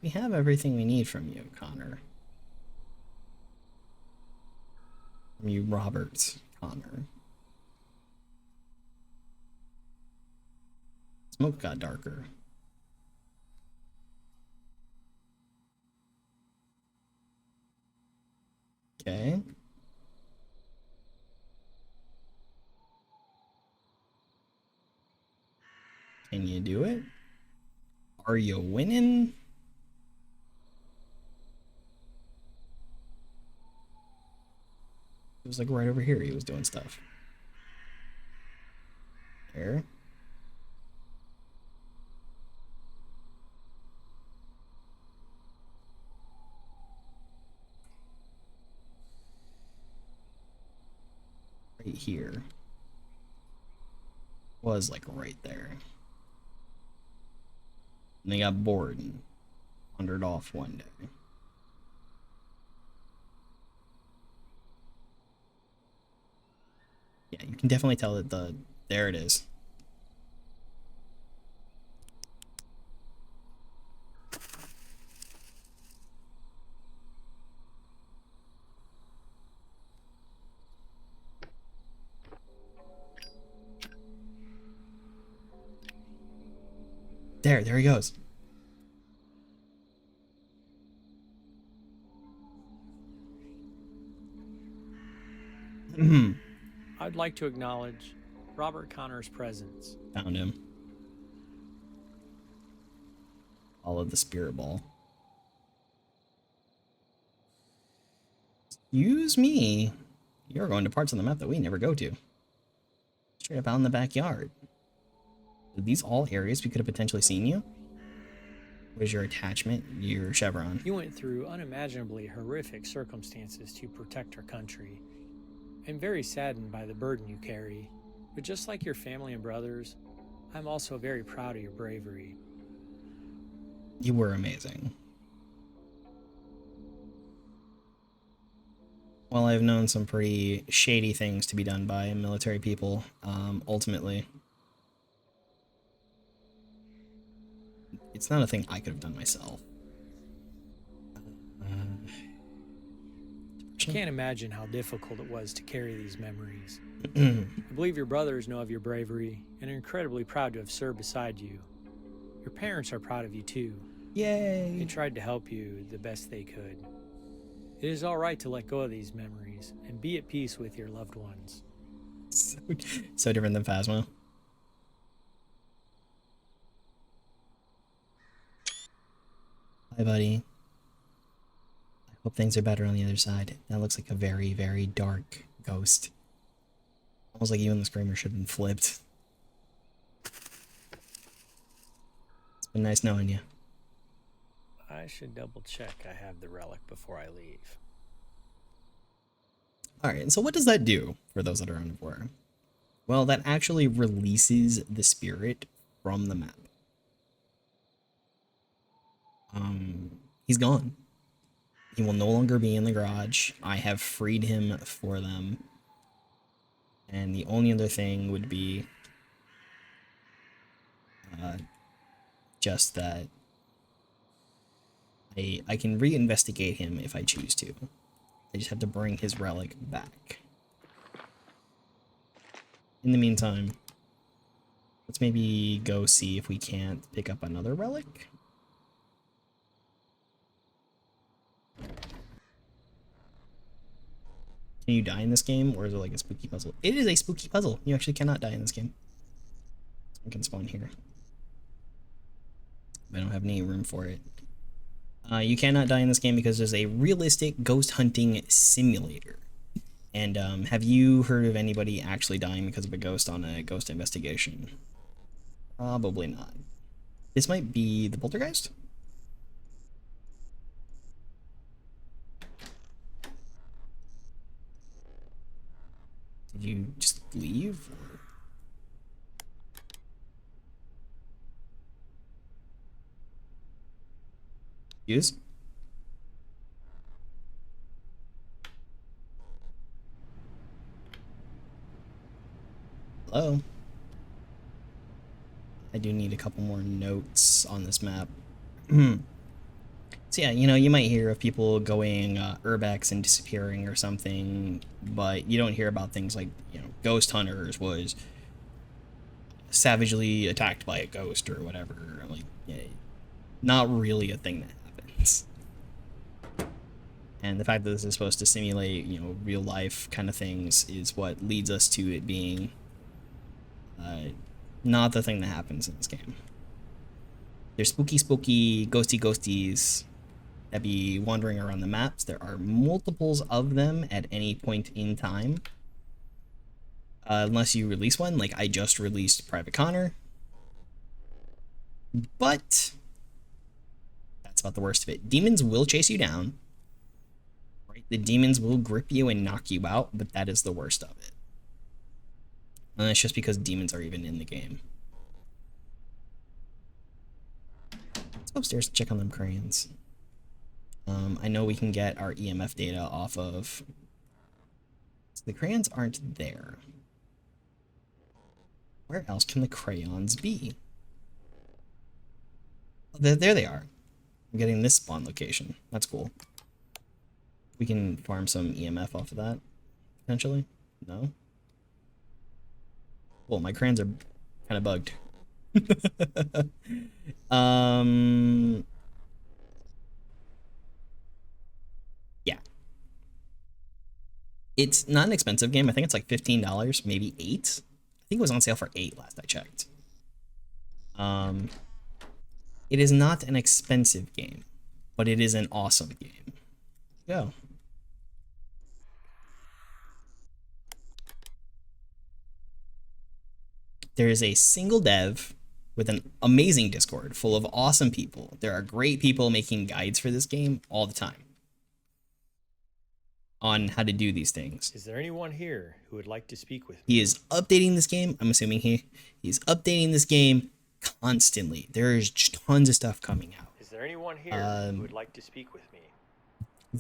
A: We have everything we need from you, Connor. From you, Robert Connor. Smoke got darker. Okay. Can you do it? Are you winning? was like right over here. He was doing stuff. There. Right here. Was like right there. And they got bored and wandered off one day. Yeah, you can definitely tell that there it is. There he goes.
C: I'd like to acknowledge Robert Connor's presence.
A: Found him. Followed the spirit ball. Excuse me. You're going to parts of the map that we never go to. Straight up out in the backyard. Are these all areas we could have potentially seen you? Where's your attachment? Your chevron.
C: You went through unimaginably horrific circumstances to protect our country. I'm very saddened by the burden you carry, but just like your family and brothers, I'm also very proud of your bravery.
A: You were amazing. Well, I've known some pretty shady things to be done by military people, ultimately. It's not a thing I could have done myself.
C: I can't imagine how difficult it was to carry these memories. I believe your brothers know of your bravery and are incredibly proud to have served beside you. Your parents are proud of you too.
A: Yay!
C: They tried to help you the best they could. It is all right to let go of these memories and be at peace with your loved ones.
A: So different than Phasma. Hi, buddy. I hope things are better on the other side. That looks like a very, very dark ghost. Almost like you and the Screamer should have been flipped. It's been nice knowing you.
C: I should double check I have the relic before I leave.
A: Alright, and so what does that do for those that are unaware? Well, that actually releases the spirit from the map. He's gone. He will no longer be in the garage. I have freed him for them. And the only other thing would be just that I can reinvestigate him if I choose to. I just have to bring his relic back. In the meantime, let's maybe go see if we can't pick up another relic. Can you die in this game, or is it like a spooky puzzle? It is a spooky puzzle. You actually cannot die in this game. I can spawn here. I don't have any room for it. You cannot die in this game because there's a realistic ghost hunting simulator. And have you heard of anybody actually dying because of a ghost on a ghost investigation? Probably not. This might be the poltergeist? Did you just leave? Or... Yes? Hello? I do need a couple more notes on this map. So yeah, you know, you might hear of people going urbex and disappearing or something, but you don't hear about things like, you know, ghost hunters was savagely attacked by a ghost or whatever. Like, yeah, not really a thing that happens. And the fact that this is supposed to simulate, you know, real life kind of things is what leads us to it being not the thing that happens in this game. There's spooky, ghosty ghosties that be wandering around the maps. There are multiples of them at any point in time. Unless you release one, like I just released Private Connor. But that's about the worst of it. Demons will chase you down. Right? The demons will grip you and knock you out, but that is the worst of it. And that's just because demons are even in the game. Let's go upstairs and check on them crayons. I know we can get our EMF data off of... So the crayons aren't there. Where else can the crayons be? Oh, there they are. I'm getting this spawn location. That's cool. We can farm some EMF off of that, potentially. No? Well, my crayons are kind of bugged. Yeah. It's not an expensive game. I think it's like $15, maybe $8. I think it was on sale for $8 last I checked. It is not an expensive game, but it is an awesome game. Go. There is a single dev with an amazing Discord full of awesome people. There are great people making guides for this game all the time on how to do these things.
B: Is there anyone here who would like to speak with me?
A: He is updating this game. I'm assuming he's updating this game constantly. There is tons of stuff coming out.
B: Is there anyone here who would like to speak with me?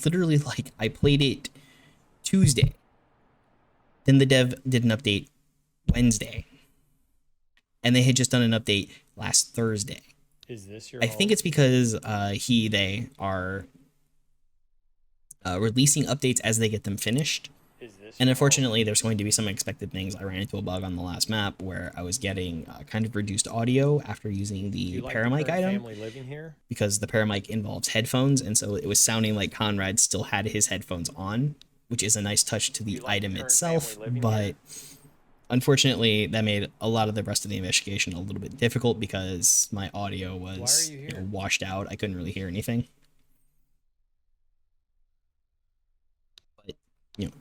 A: Literally, like, I played it Tuesday. Then the dev did an update Wednesday. And they had just done an update last Thursday.
B: Is this your
A: I think it's because they are releasing updates as they get them finished. And unfortunately, there's going to be some unexpected things. I ran into a bug on the last map where I was getting kind of reduced audio after using the paramic item. Because the paramic involves headphones, and so it was sounding like Conrad still had his headphones on, which is a nice touch to the item itself, but unfortunately, that made a lot of the rest of the investigation a little bit difficult because my audio was washed out. I couldn't really hear anything. But,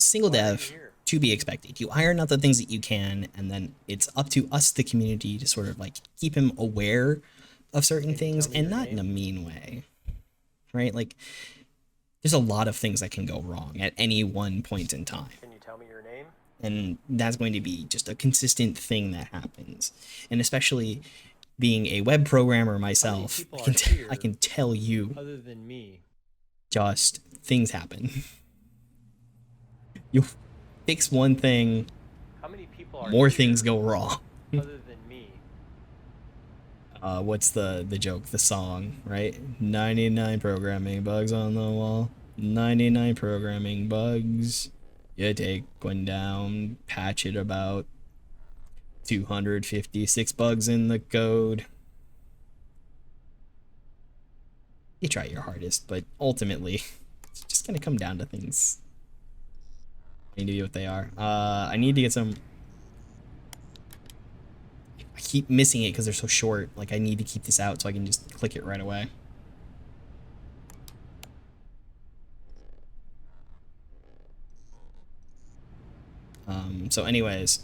A: single dev, to be expected. You iron out the things that you can, and then it's up to us, the community, to sort of like keep him aware of certain things, and not in a mean way, right? Like, there's a lot of things that can go wrong at any one point in time.
B: Can you tell me your name?
A: And that's going to be just a consistent thing that happens. And especially being a web programmer myself, I can tell you,
B: other than me,
A: just things happen. You fix one thing,
B: how many people are
A: more things go wrong.
B: other than me?
A: What's the joke, the song, right? 99 programming bugs on the wall. 99 programming bugs. You take one down, patch it about 256 bugs in the code. You try your hardest, but ultimately, it's just gonna come down to things. I need to be what they are. I need to get some... I keep missing it because they're so short. Like, I need to keep this out so I can just click it right away. So anyways,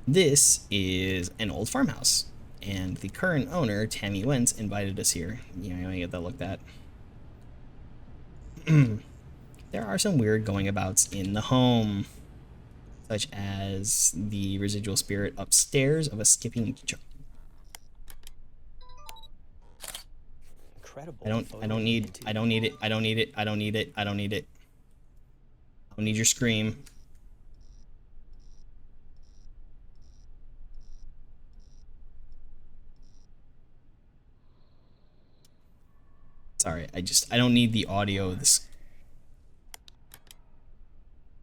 A: this is an old farmhouse, and the current owner, Tammy Wentz, invited us here. You know, I get that looked at. There are some weird going-abouts in the home, such as the residual spirit upstairs of a skipping jump.
B: Incredible.
A: I don't need it. I don't need it. I don't need your scream. Sorry, I don't need the audio of this.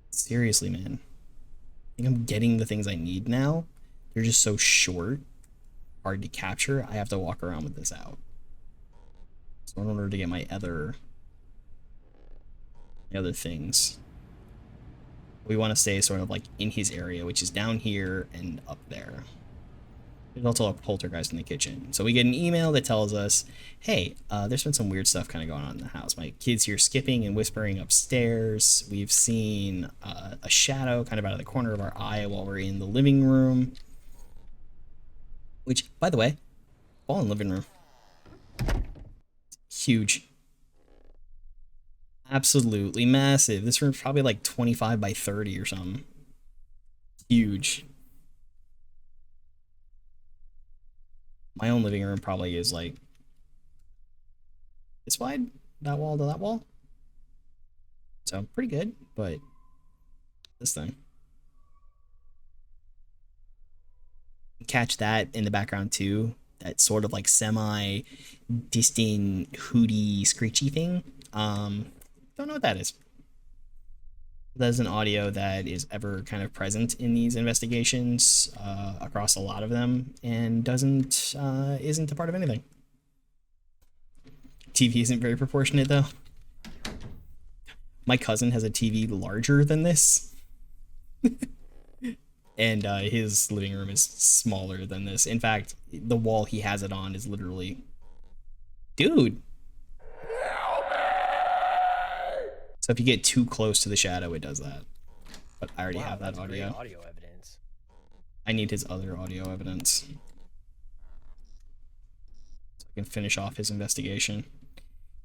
A: Seriously, man. I think I'm getting the things I need now. They're just so short, hard to capture. I have to walk around with this out. So in order to get my other things, we want to stay sort of like in his area, which is down here and up there. There's also a poltergeist in the kitchen. So we get an email that tells us, hey, there's been some weird stuff kind of going on in the house. My kids here skipping and whispering upstairs. We've seen a shadow kind of out of the corner of our eye while we're in the living room. Which, by the way, all in the living room. Huge. Absolutely massive. This room's probably like 25 by 30 or something. Huge. My own living room probably is like this wide, that wall to that wall. So pretty good, but this thing. Catch that in the background too. That sort of like semi-distant hooty screechy thing. Don't know what that is. That is an audio that is ever kind of present in these investigations across a lot of them, and isn't a part of anything. TV isn't very proportionate though. My cousin has a TV larger than this, and his living room is smaller than this. In fact, the wall he has it on is literally, dude. So if you get too close to the shadow, it does that. But I already have that audio.
B: Great audio evidence.
A: I need his other audio evidence, so I can finish off his investigation.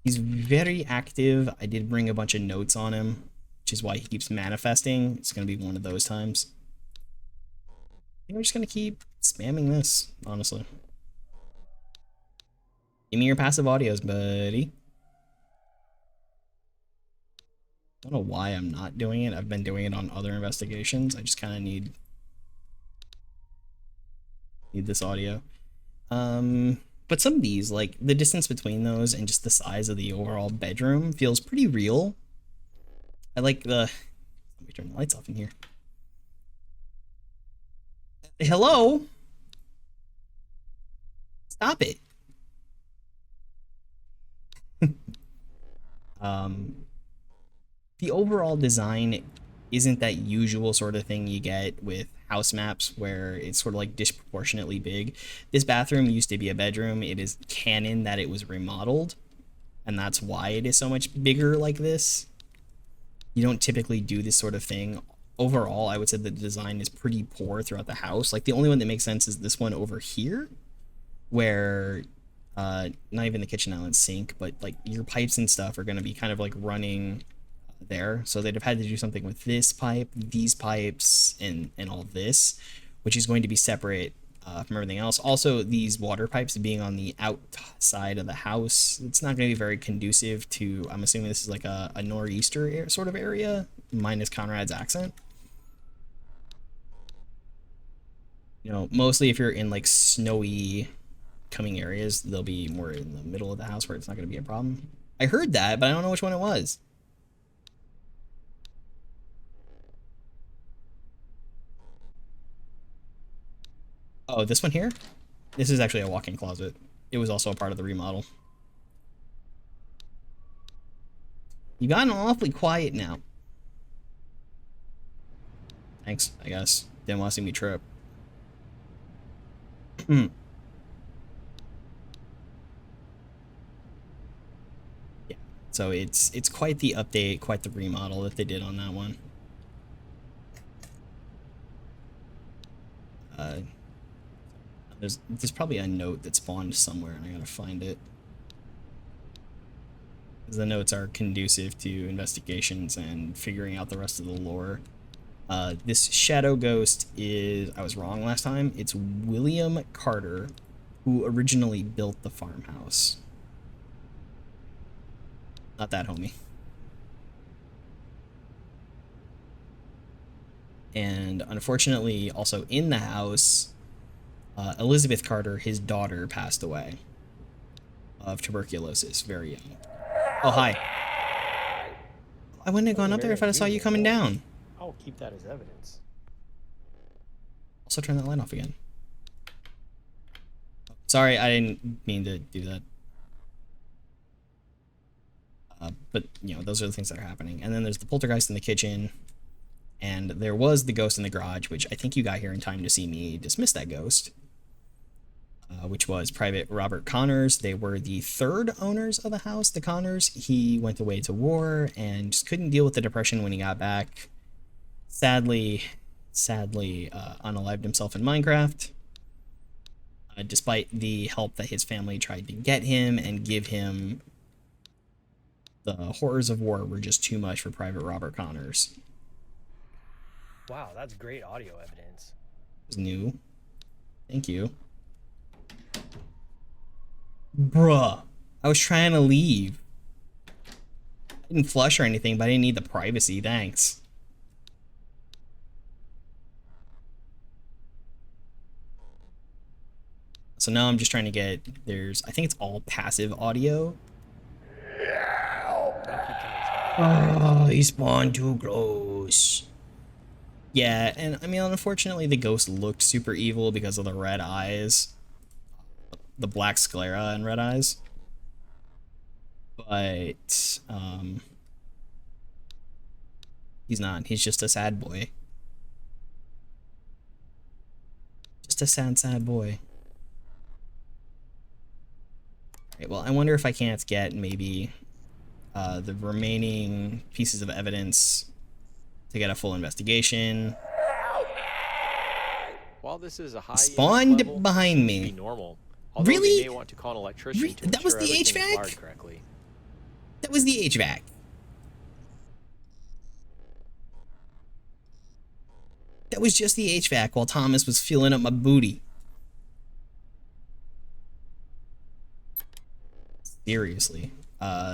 A: He's very active. I did bring a bunch of notes on him, which is why he keeps manifesting. It's going to be one of those times. I think we're just going to keep spamming this, honestly. Give me your passive audios, buddy. I don't know why I'm not doing it. I've been doing it on other investigations. I just kind of need this audio. But some of these, like the distance between those and just the size of the overall bedroom feels pretty real. I like the... Let me turn the lights off in here. Hello? Stop it. The overall design isn't that usual sort of thing you get with house maps where it's sort of like disproportionately big. This bathroom used to be a bedroom. It is canon that it was remodeled, and that's why it is so much bigger like this. You don't typically do this sort of thing. Overall, I would say the design is pretty poor throughout the house. Like the only one that makes sense is this one over here, where not even the kitchen island sink, but like your pipes and stuff are going to be kind of like running there, so they'd have had to do something with this pipe, these pipes, and all this, which is going to be separate from everything else. Also, these water pipes being on the outside of the house, it's not going to be very conducive to, I'm assuming this is like a nor'easter sort of area, minus Conrad's accent. You know, mostly if you're in like snowy coming areas, they'll be more in the middle of the house where it's not going to be a problem. I heard that, but I don't know which one it was. Oh, this one here? This is actually a walk-in closet. It was also a part of the remodel. You've gotten awfully quiet now. Thanks, I guess. Didn't want to see me trip. Yeah, so it's quite the update, quite the remodel that they did on that one. There's probably a note that spawned somewhere, and I gotta find it. Because the notes are conducive to investigations and figuring out the rest of the lore. This shadow ghost is... I was wrong last time. It's William Carter, who originally built the farmhouse. Not that homie. And unfortunately, also in the house... Elizabeth Carter, his daughter, passed away of tuberculosis, very young. Oh, hi. I wouldn't have gone up there if I saw you coming down.
B: I'll keep that as evidence.
A: Also, turn that light off again. Sorry, I didn't mean to do that. But, you know, those are the things that are happening. And then there's the poltergeist in the kitchen. And there was the ghost in the garage, which I think you got here in time to see me dismiss that ghost. which was Private Robert Connors. They were the third owners of the house, the Connors. He went away to war and just couldn't deal with the depression when he got back. Sadly, unalived himself in Minecraft. Despite the help that his family tried to get him and give him, the horrors of war were just too much for Private Robert Connors.
B: Wow, that's great audio evidence.
A: It was new. Thank you. Bruh, I was trying to leave. I didn't flush or anything, but I didn't need the privacy. Thanks. So now I'm just trying to get, I think it's all passive audio. Oh, he spawned too close. Yeah, and I mean, unfortunately, the ghost looked super evil because of the red eyes. The black sclera and red eyes. But, he's not. He's just a sad boy. Just a sad boy. Right, well, I wonder if I can't get maybe the remaining pieces of evidence to get a full investigation.
B: While this is a high
A: Spawned
B: level,
A: behind me.
B: be normal. Although
A: Really?
B: They may want to call an electrician to
A: That was
B: ensure
A: the
B: everything is
A: HVAC?
B: wired correctly.
A: That was the HVAC. That was just the HVAC while Thomas was filling up my booty. Seriously.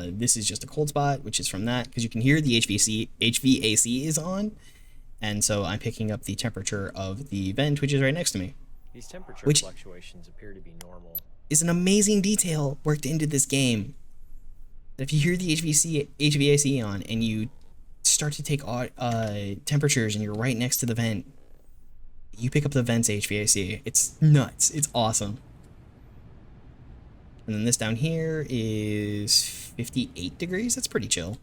A: This is just a cold spot, which is from that, because you can hear the HVAC is on, and so I'm picking up the temperature of the vent, which is right next to me.
B: These temperature
A: Which
B: fluctuations appear to be normal.
A: is an amazing detail worked into this game. That if you hear the HVAC on and you start to take temperatures and you're right next to the vent, you pick up the vent's HVAC. It's nuts. It's awesome. And then this down here is 58 degrees. That's pretty chill.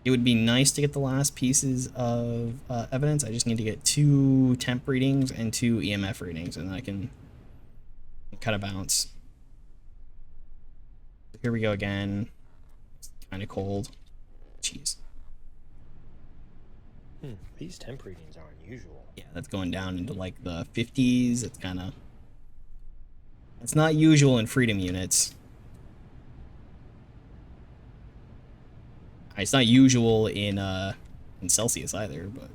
A: It would be nice to get the last pieces of evidence. I just need to get 2 temp readings and 2 EMF readings, and then I can cut a bounce. Here we go again. It's kind of cold. Jeez.
B: These temp readings are unusual.
A: Yeah, that's going down into like the 50s. It's kind of... It's not usual in freedom units. It's not usual in Celsius either, but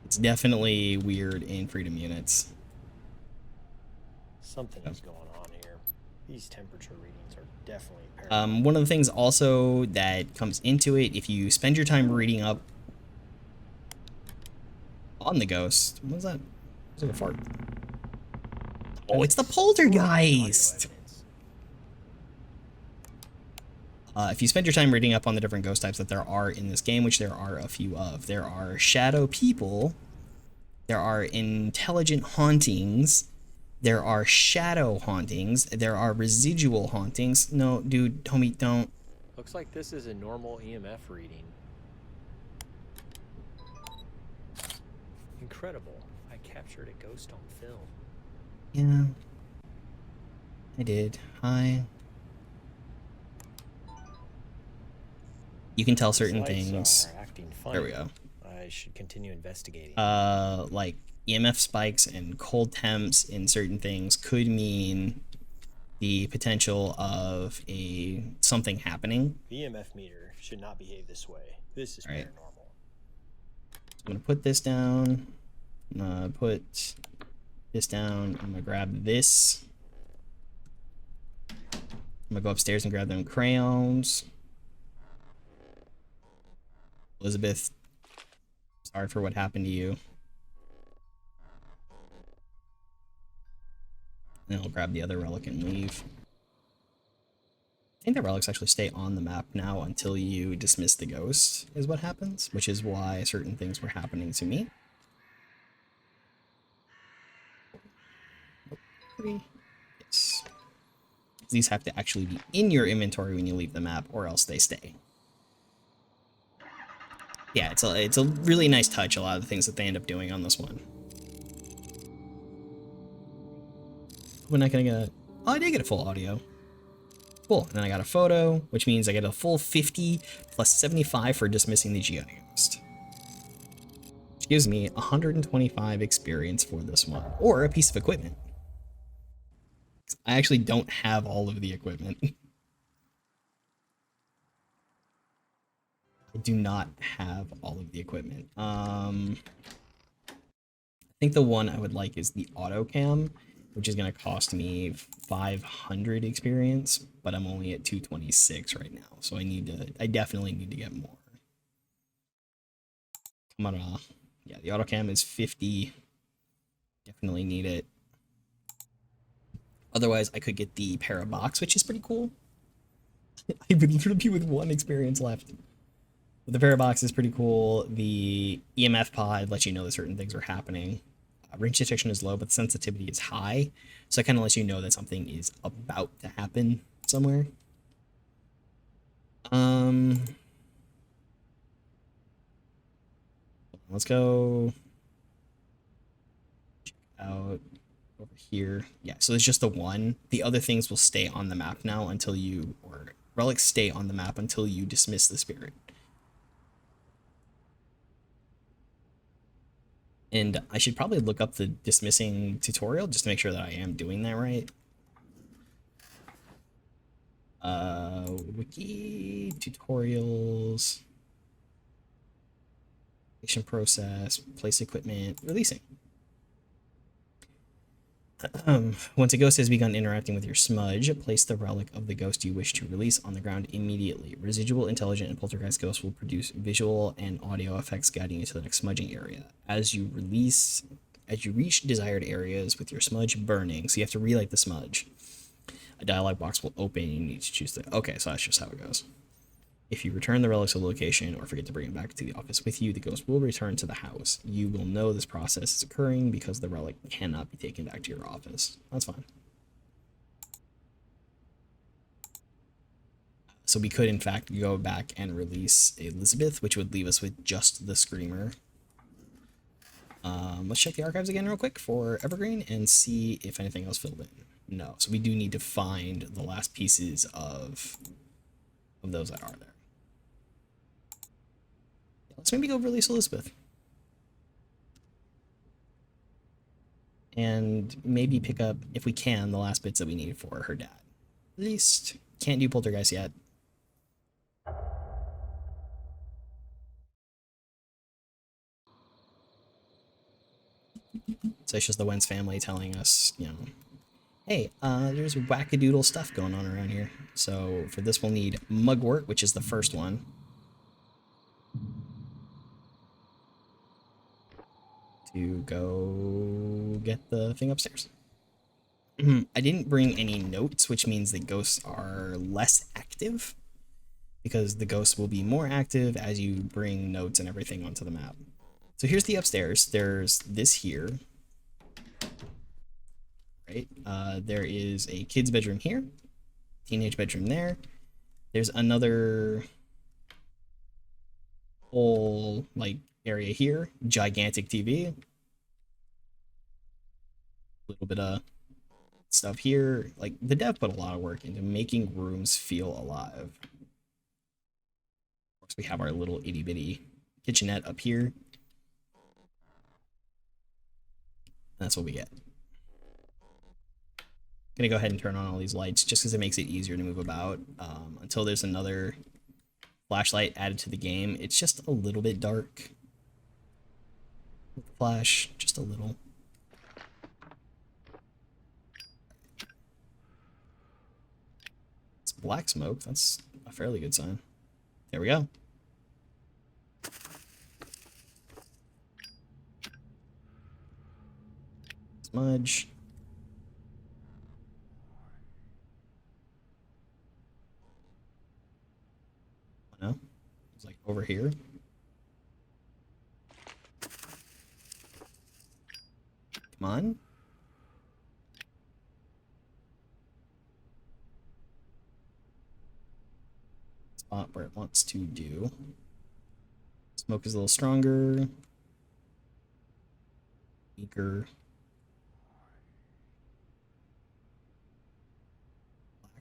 A: it's definitely weird in freedom units.
B: Something is going on here. These temperature readings are definitely paranormal.
A: One of the things also that comes into it, if you spend your time reading up on the ghost... What was that? It was like a fart. Oh, it's the poltergeist! If you spend your time reading up on the different ghost types that there are in this game, which there are a few of, there are shadow people, there are intelligent hauntings, there are shadow hauntings, there are residual hauntings. No, dude, homie, don't.
B: Looks like this is a normal EMF reading. Incredible. I captured a ghost on film.
A: Yeah. I did. Hi. You can tell certain things.
B: Are acting funny.
A: There we go.
B: I should continue investigating.
A: Like EMF spikes and cold temps in certain things could mean the potential of something happening.
B: The EMF meter should not behave this way. This is
A: Right.
B: paranormal.
A: I'm gonna put this down. I'm gonna put this down. I'm gonna grab this. I'm gonna go upstairs and grab them crayons. Elizabeth, sorry for what happened to you. Then I'll grab the other relic and leave. I think the relics actually stay on the map now until you dismiss the ghost, is what happens, which is why certain things were happening to me. Yes. These have to actually be in your inventory when you leave the map, or else they stay. Yeah, it's a really nice touch, a lot of the things that they end up doing on this one. We're not gonna get oh, I did get a full audio. Cool, and then I got a photo, which means I get a full 50 plus 75 for dismissing the GI ghost. Which gives me 125 experience for this one, or a piece of equipment. I actually don't have all of the equipment. I do not have all of the equipment. I think the one I would like is the auto cam, which is going to cost me 500 experience, but I'm only at 226 right now, so I definitely need to get more. Come on, yeah, the auto cam is 50. Definitely need it. Otherwise, I could get the Parabox, which is pretty cool. I would literally be with 1 experience left. But the Parabox is pretty cool. The EMF pod lets you know that certain things are happening. Range detection is low, but the sensitivity is high. So it kind of lets you know that something is about to happen somewhere. Let's go check out over here. Yeah, so there's just the one. The other things will stay on the map now until you, or relics stay on the map until you dismiss the spirit. And I should probably look up the dismissing tutorial just to make sure that I am doing that right. Wiki, tutorials, process, place equipment, releasing. Once a ghost has begun interacting with your smudge, place the relic of the ghost you wish to release on the ground immediately. Residual, intelligent, and poltergeist ghosts will produce visual and audio effects guiding you to the next smudging area. As you reach desired areas with your smudge burning, so you have to relight the smudge, a dialog box will open and you need to choose the... Okay, so that's just how it goes. If you return the relics to the location or forget to bring it back to the office with you, the ghost will return to the house. You will know this process is occurring because the relic cannot be taken back to your office. That's fine. So we could, in fact, go back and release Elizabeth, which would leave us with just the Screamer. Let's check the archives again real quick for Evergreen and see if anything else filled in. No, so we do need to find the last pieces of those that are there. Let's maybe go release Elizabeth. And maybe pick up, if we can, the last bits that we need for her dad. At least, can't do Poltergeist yet. So it's just the Wentz family telling us, you know, hey, there's wackadoodle stuff going on around here. So for this we'll need Mugwort, which is the first one. To go get the thing upstairs. I didn't bring any notes, which means the ghosts are less active, because the ghosts will be more active as you bring notes and everything onto the map. So here's the upstairs. There's this here. Right? There is a kid's bedroom here, teenage bedroom there. There's another whole like area here, gigantic TV. A little bit of stuff here. Like the dev put a lot of work into making rooms feel alive. Of course, we have our little itty bitty kitchenette up here. That's what we get. I'm gonna go ahead and turn on all these lights just because it makes it easier to move about. Until there's another flashlight added to the game, it's just a little bit dark with the flash, just a little. It's black smoke. That's a fairly good sign. There we go. Smudge. No, it's like over here. Come on. Spot where it wants to do. Smoke is a little stronger. Weaker.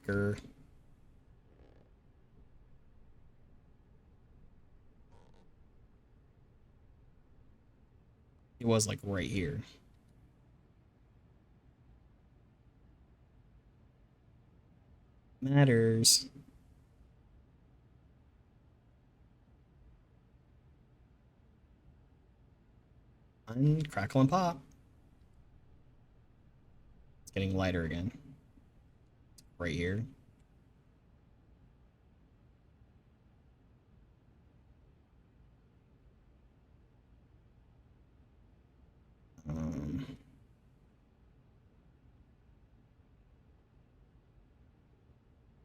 A: Blacker. It was like right here. Matters. And crackle and pop. It's getting lighter again. Right here.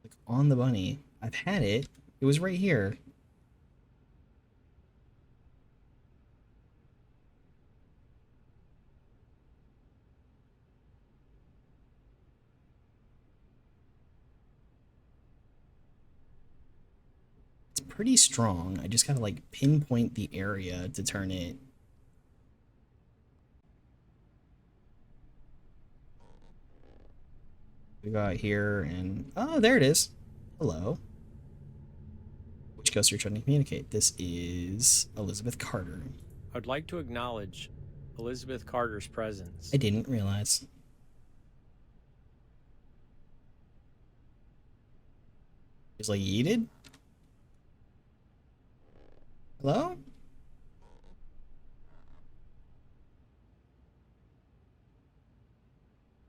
A: Like on the bunny. I've had it. It was right here. It's pretty strong. I just gotta like pinpoint the area to turn it. We got here and oh, there it is. Hello. Which ghost are you trying to communicate? This is Elizabeth Carter.
C: I'd like to acknowledge Elizabeth Carter's presence.
A: I didn't realize. He's like yeeted? Hello?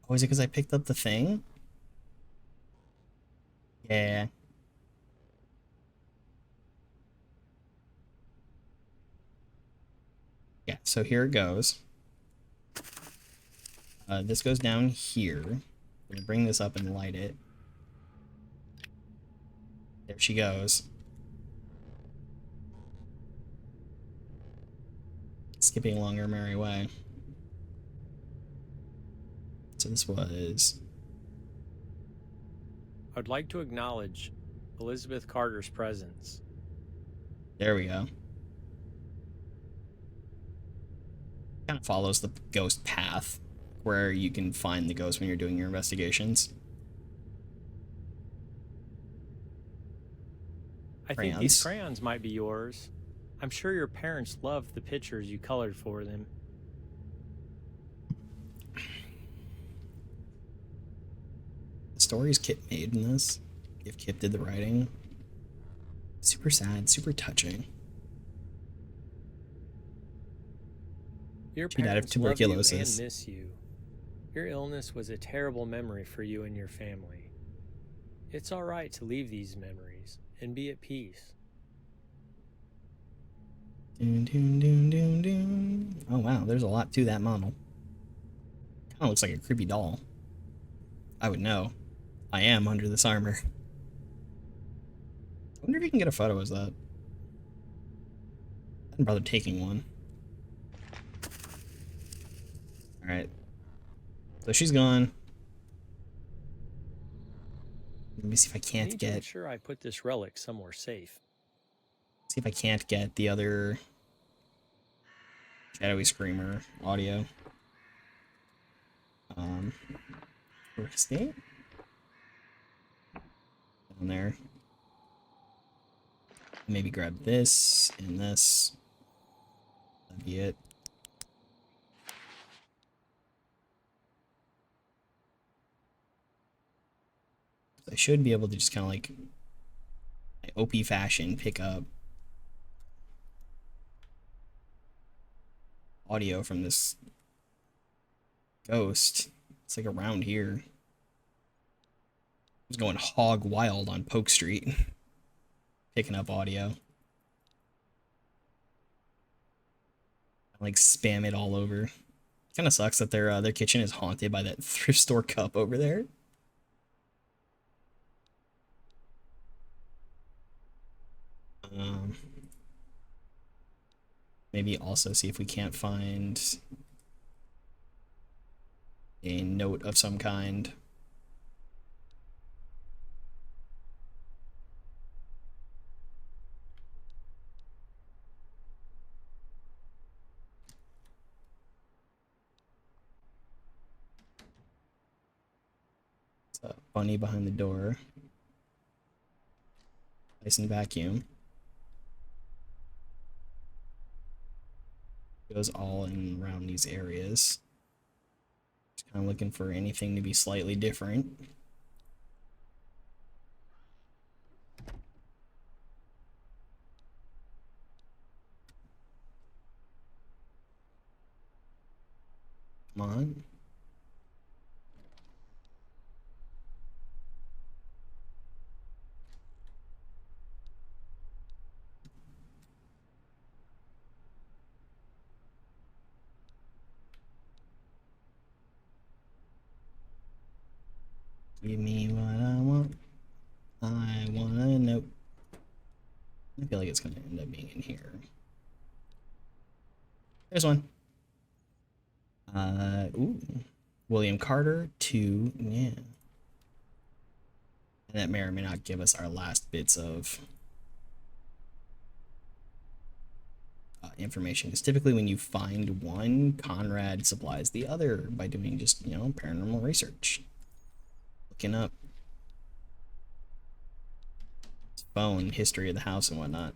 A: Oh, is it because I picked up the thing? Yeah. Yeah, so here it goes. This goes down here. I'm gonna bring this up and light it. There she goes. Skipping along her merry way. So this was...
C: I'd like to acknowledge Elizabeth Carter's presence.
A: There we go. Kind of follows the ghost path where you can find the ghost when you're doing your investigations.
C: I think these crayons might be yours. I'm sure your parents loved the pictures you colored for them.
A: The stories Kip made in this, if Kip did the writing, super sad, super touching.
C: Your
A: She died of
C: parents love you
A: tuberculosis.
C: and miss you. Your illness was a terrible memory for you and your family. It's all right to leave these memories and be at peace.
A: Doom, doom, doom, doom, doom. Oh wow, there's a lot to that model. Kind of looks like a creepy doll. I would know. I am under this armor. I wonder if you can get a photo as that. I didn't bother taking one. Alright. So she's gone. Let me see if I
C: I
A: can't
C: need to
A: get...
C: ensure I put this relic somewhere safe.
A: See if I can't get the other Shadowy Screamer audio. Resting? Down there. Maybe grab this and this. That'd be it. I should be able to just kind of like OP fashion pick up audio from this ghost. It's like around here. I was going hog wild on Polk Street, picking up audio. Like spam it all over. Kind of sucks that their kitchen is haunted by that thrift store cup over there. Maybe also see if we can't find a note of some kind. a bunny behind the door. Dyson vacuum. Goes all in around these areas. Just kind of looking for anything to be slightly different. Come on. Give me what I want. I wanna know. I feel like it's gonna end up being in here. There's one. Ooh. William Carter, 2, yeah. And that may or may not give us our last bits of information. Because typically when you find one, Conrad supplies the other by doing just, you know, paranormal research. Looking up his phone, history of the house and whatnot.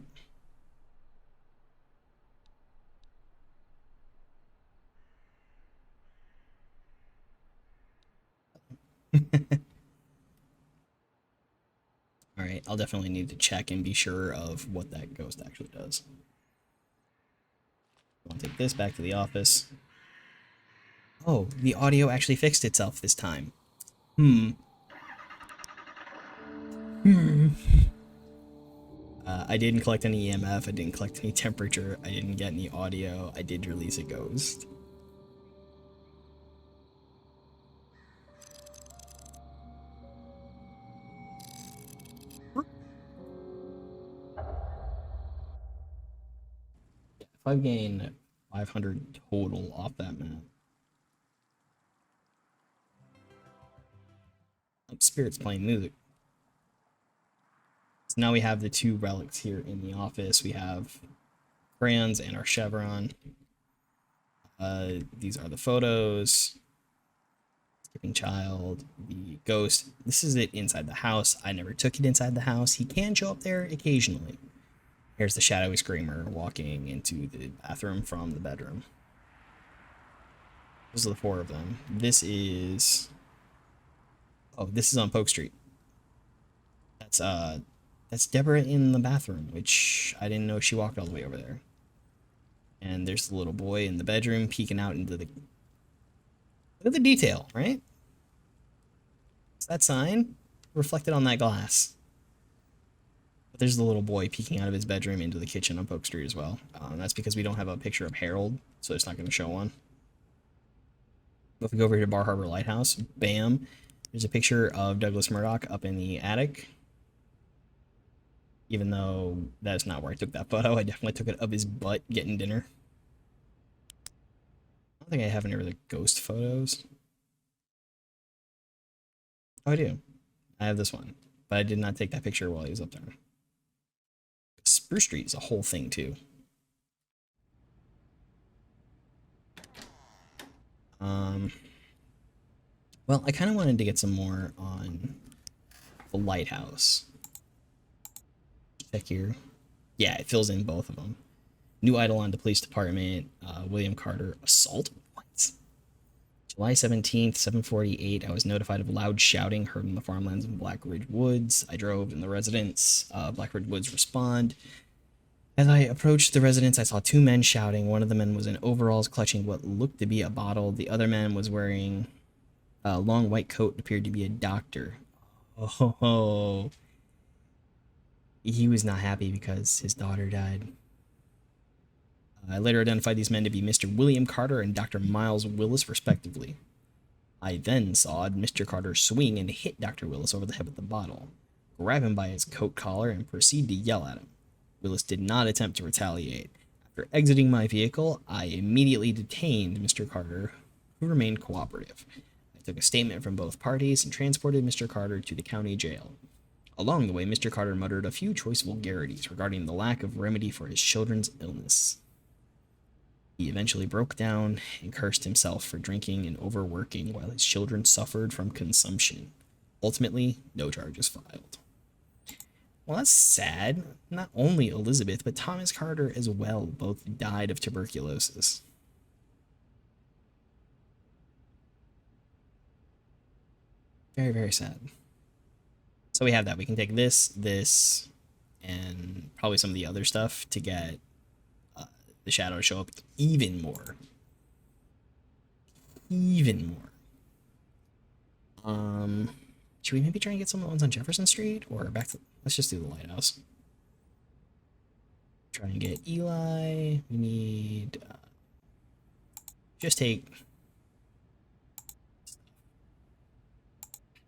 A: Alright, I'll definitely need to check and be sure of what that ghost actually does. I'll take this back to the office. Oh, the audio actually fixed itself this time. I didn't collect any EMF, I didn't collect any temperature, I didn't get any audio, I did release a ghost. If I've gained 500 total off that map. Oh, Spirit's playing music. So now we have the 2 relics here in the office. We have crayons and our chevron. These are the photos. Skipping child, the ghost. This is it inside the house. I never took it inside the house. He can show up there occasionally. Here's the shadowy screamer walking into the bathroom from the bedroom. Those are the 4 of them. This is... Oh, this is on Polk Street. That's Deborah in the bathroom, which I didn't know she walked all the way over there. And there's the little boy in the bedroom peeking out into the... Look at the detail, right? It's that sign reflected on that glass. But there's the little boy peeking out of his bedroom into the kitchen on Polk Street as well. That's because we don't have a picture of Harold, so it's not going to show one. If we go over here to Bar Harbor Lighthouse, bam, there's a picture of Douglas Murdoch up in the attic. Even though that's not where I took that photo, I definitely took it of his butt getting dinner. I don't think I have any other ghost photos. Oh, I do. I have this one, but I did not take that picture while he was up there. Spruce Street is a whole thing, too. Well, I kind of wanted to get some more on the lighthouse. Check here. Yeah, it fills in both of them. New Eidolon to Police Department. William Carter assault. What? July 17th, 7:48. I was notified of loud shouting heard in the farmlands of Black Ridge Woods. I drove and the residents of Black Ridge Woods respond. As I approached the residence, I saw 2 men shouting. One of the men was in overalls clutching what looked to be a bottle. The other man was wearing a long white coat, appeared to be a doctor. Oh, he was not happy because his daughter died. I later identified these men to be Mr. William Carter and Dr. Miles Willis, respectively. I then saw Mr. Carter swing and hit Dr. Willis over the head with the bottle, grab him by his coat collar, and proceed to yell at him. Willis did not attempt to retaliate. After exiting my vehicle, I immediately detained Mr. Carter, who remained cooperative. I took a statement from both parties and transported Mr. Carter to the county jail. Along the way, Mr. Carter muttered a few choice vulgarities regarding the lack of remedy for his children's illness. He eventually broke down and cursed himself for drinking and overworking while his children suffered from consumption. Ultimately, no charges filed. Well, that's sad. Not only Elizabeth, but Thomas Carter as well both died of tuberculosis. Very, very sad. So we have that. We can take this, and probably some of the other stuff to get the shadow to show up even more. Even more. Should we maybe try and get some of the ones on Jefferson Street? Or back to... Let's just do the lighthouse. Try and get Eli. We need... just take...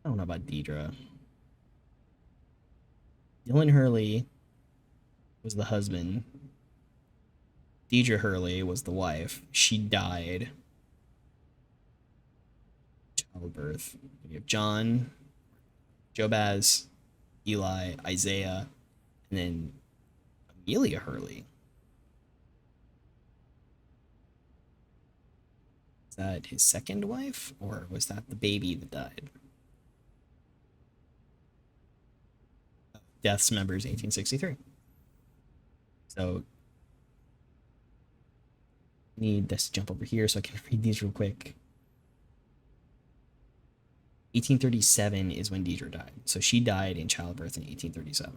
A: I don't know about Deidre. Dylan Hurley was the husband. Deidre Hurley was the wife. She died. Childbirth. We have John, Jobaz, Eli, Isaiah, and then Amelia Hurley. Is that his second wife, or was that the baby that died? Deaths members 1863. So need this to jump over here so I can read these real quick. 1837 is when Deidre died. So she died in childbirth in 1837.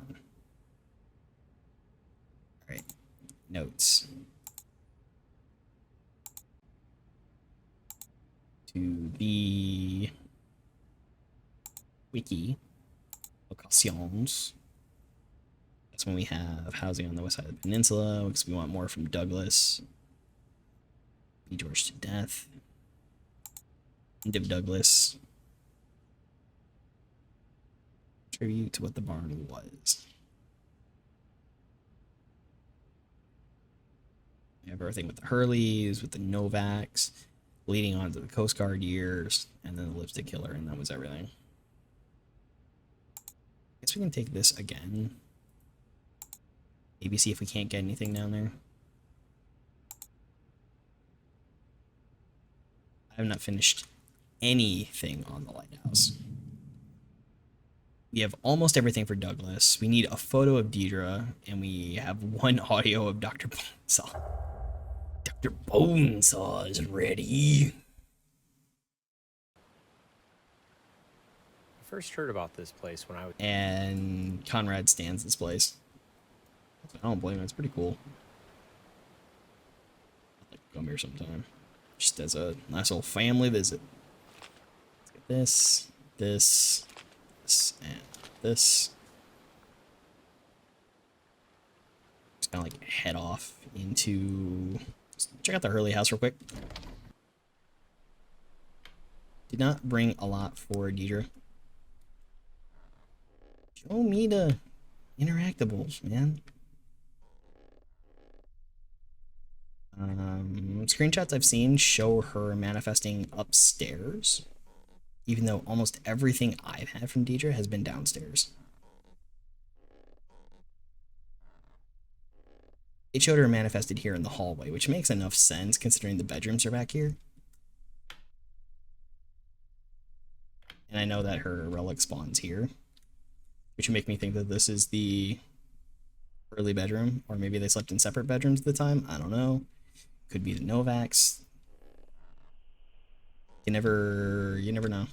A: All right, notes. To the wiki, locations. That's when we have housing on the west side of the peninsula, because we want more from Douglas. Be George to death. End of Douglas. Tribute to what the barn was. We have everything with the Hurleys, with the Novaks, leading on to the Coast Guard years, and then the Lipstick Killer, and that was everything. I guess we can take this again. Maybe see if we can't get anything down there. I have not finished anything on the lighthouse. We have almost everything for Douglas. We need a photo of Deidre, and we have one audio of Dr. Bonesaw. Dr. Bonesaw is ready.
B: I first heard about this place when I was...
A: And Conrad stands this place. I don't blame him. It's pretty cool. I'd like to come here sometime. Just as a nice little family visit. Let's get this, this, and this. Just kind of like head off into... Check out the Hurley house real quick. Did not bring a lot for Deidre. Show me the interactables, man. Screenshots I've seen show her manifesting upstairs, even though almost everything I've had from Deidre has been downstairs. It showed her manifested here in the hallway, which makes enough sense considering the bedrooms are back here. And I know that her relic spawns here, which would make me think that this is the early bedroom, or maybe they slept in separate bedrooms at the time. I don't know. Could be the Novaks. You never know.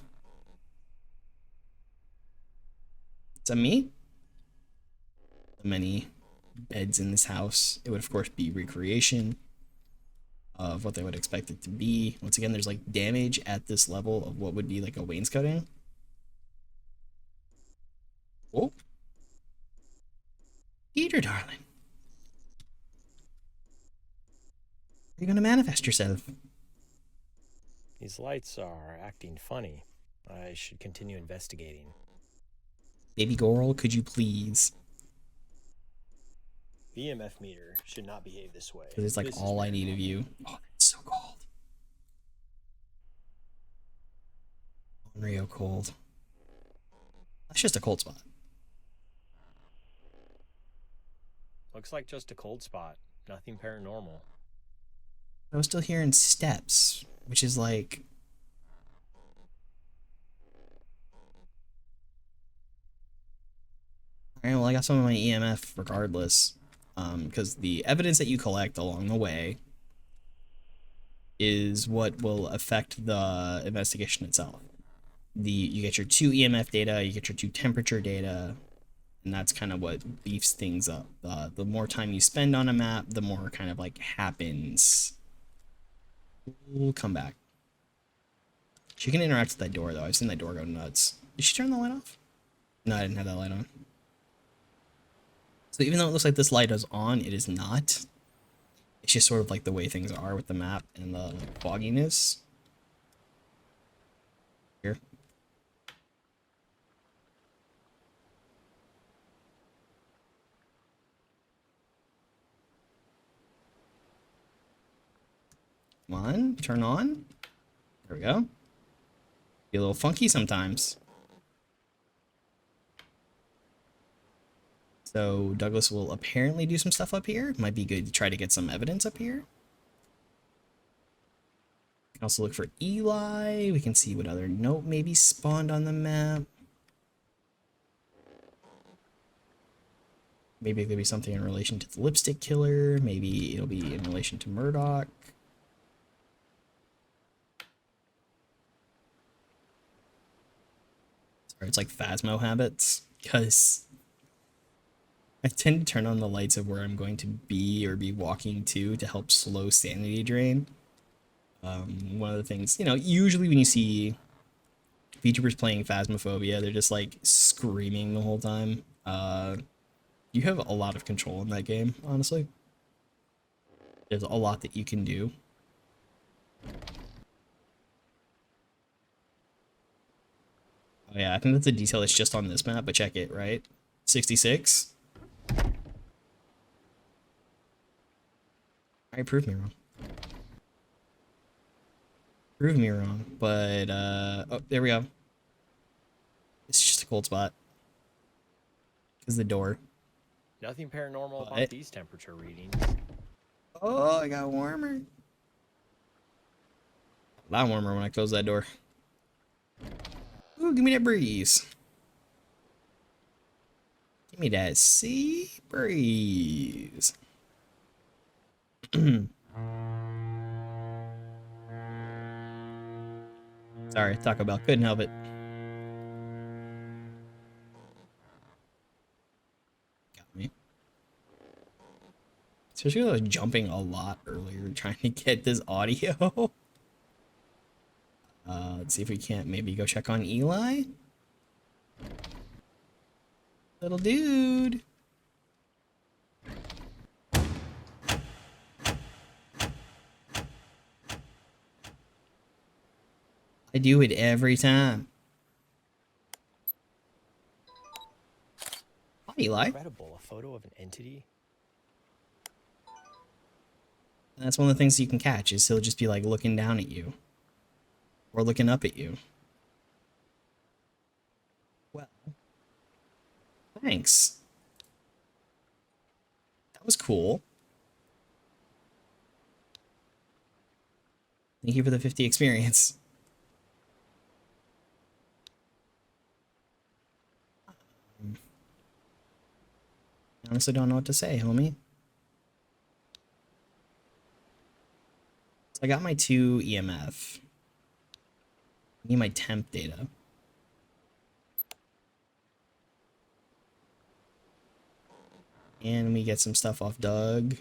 A: Is that me? Many beds in this house. It would of course be recreation of what they would expect it to be. Once again, there's like damage at this level of what would be like a wainscoting. Oh, Deidre, darling. Are you gonna manifest yourself?
B: These lights are acting funny. I should continue investigating.
A: Baby girl, could you please?
B: The EMF meter should not behave this way.
A: Because it's like all I need of you. Oh, it's so cold. Unreal cold. That's just a cold spot.
B: Looks like just a cold spot. Nothing paranormal.
A: I was still hearing steps, which is like... Alright, well, I got some of my EMF regardless. Because the evidence that you collect along the way is what will affect the investigation itself. You get your 2 EMF data, you get your 2 temperature data, and that's kind of what beefs things up. The more time you spend on a map, the more kind of like happens. We'll come back. She can interact with that door though. I've seen that door go nuts. Did she turn the light off? No, I didn't have that light on. So even though it looks like this light is on, it is not. It's just sort of like the way things are with the map and the fogginess. Here. Come on, turn on. There we go. Be a little funky sometimes. So Douglas will apparently do some stuff up here. Might be good to try to get some evidence up here. Can also look for Eli. We can see what other note maybe spawned on the map. Maybe it could be something in relation to the lipstick killer. Maybe it'll be in relation to Murdoch. Sorry, it's like Phasmo habits, because I tend to turn on the lights of where I'm going to be or be walking to help slow sanity drain. One of the things, you know, usually when you see VTubers playing Phasmophobia, they're just like screaming the whole time. You have a lot of control in that game, honestly. There's a lot that you can do. Oh yeah, I think that's a detail that's just on this map, but check it, right? 66. Alright, prove me wrong. Prove me wrong, but, oh, there we go. It's just a cold spot. Because the door.
B: Nothing paranormal about these temperature readings.
A: Oh, I got warmer. A lot warmer when I close that door. Ooh, give me that breeze. Give me that sea breeze. Sorry, Taco Bell. Couldn't help it. Got me. Especially when I was jumping a lot earlier trying to get this audio. Let's see if we can't maybe go check on Eli. Little dude. I do it every time. Hi, Eli.
B: Incredible, a photo of an entity.
A: That's one of the things you can catch, is he'll just be like looking down at you. Or looking up at you. Well. Thanks. That was cool. Thank you for the 50 experience. I honestly don't know what to say, homie. So I got my 2 EMF. I need my temp data. And we get some stuff off Doug.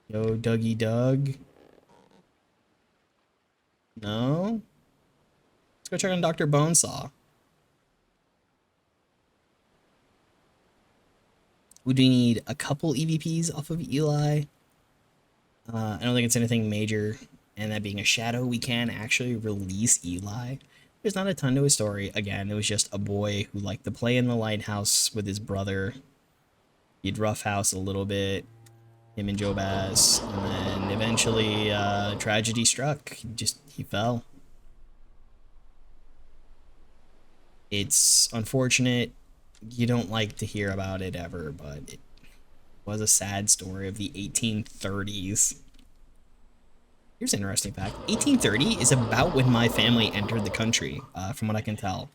A: Yo, Dougie Doug. No? Let's go check on Dr. Bonesaw. We do need a couple EVPs off of Eli. I don't think it's anything major. And that being a shadow, we can actually release Eli. There's not a ton to his story. Again, it was just a boy who liked to play in the lighthouse with his brother. He'd roughhouse a little bit, him and Joe Bass, and then eventually tragedy struck. He fell. It's unfortunate. You don't like to hear about it ever, but it was a sad story of the 1830s. Here's an interesting fact. 1830 is about when my family entered the country, from what I can tell.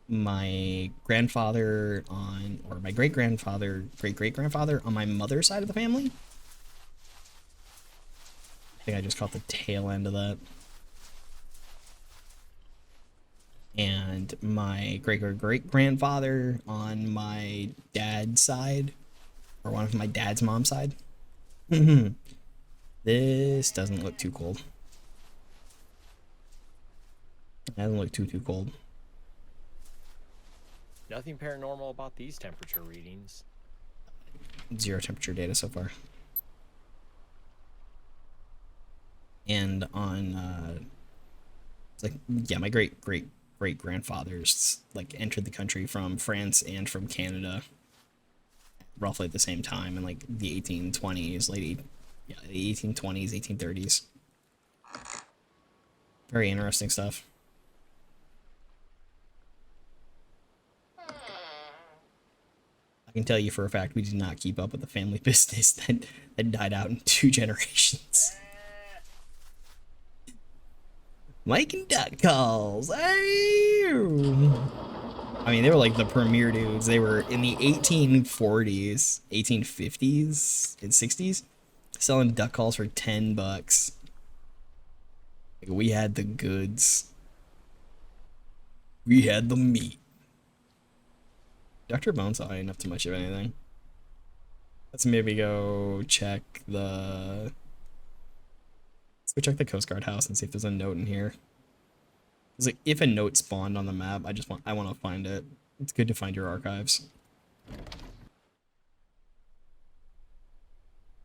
A: my grandfather or my great-grandfather, great-great-grandfather on my mother's side of the family. I think I just caught the tail end of that. And my great-great-great-grandfather on my dad's side, or one of my dad's mom's side. This doesn't look too cold. It doesn't look too cold.
B: Nothing paranormal about these temperature readings.
A: 0 temperature data so far. And on it's like, yeah, my great-great-great-grandfathers like entered the country from France and from Canada roughly at the same time in like the 1820s, the 1820s, 1830s. Very interesting stuff. I can tell you for a fact we did not keep up with the family business that died out in 2 generations. Mike and duck calls. Hey! I mean, they were like the premier dudes. They were in the 1840s, 1850s, and 60s, selling duck calls for $10. Like, we had the goods. We had the meat. Dr. Bonesaw ain't up to much of anything. Let's maybe go check the... Let's go check the Coast Guard house and see if there's a note in here. It's like, if a note spawned on the map, I want to find it. It's good to find your archives.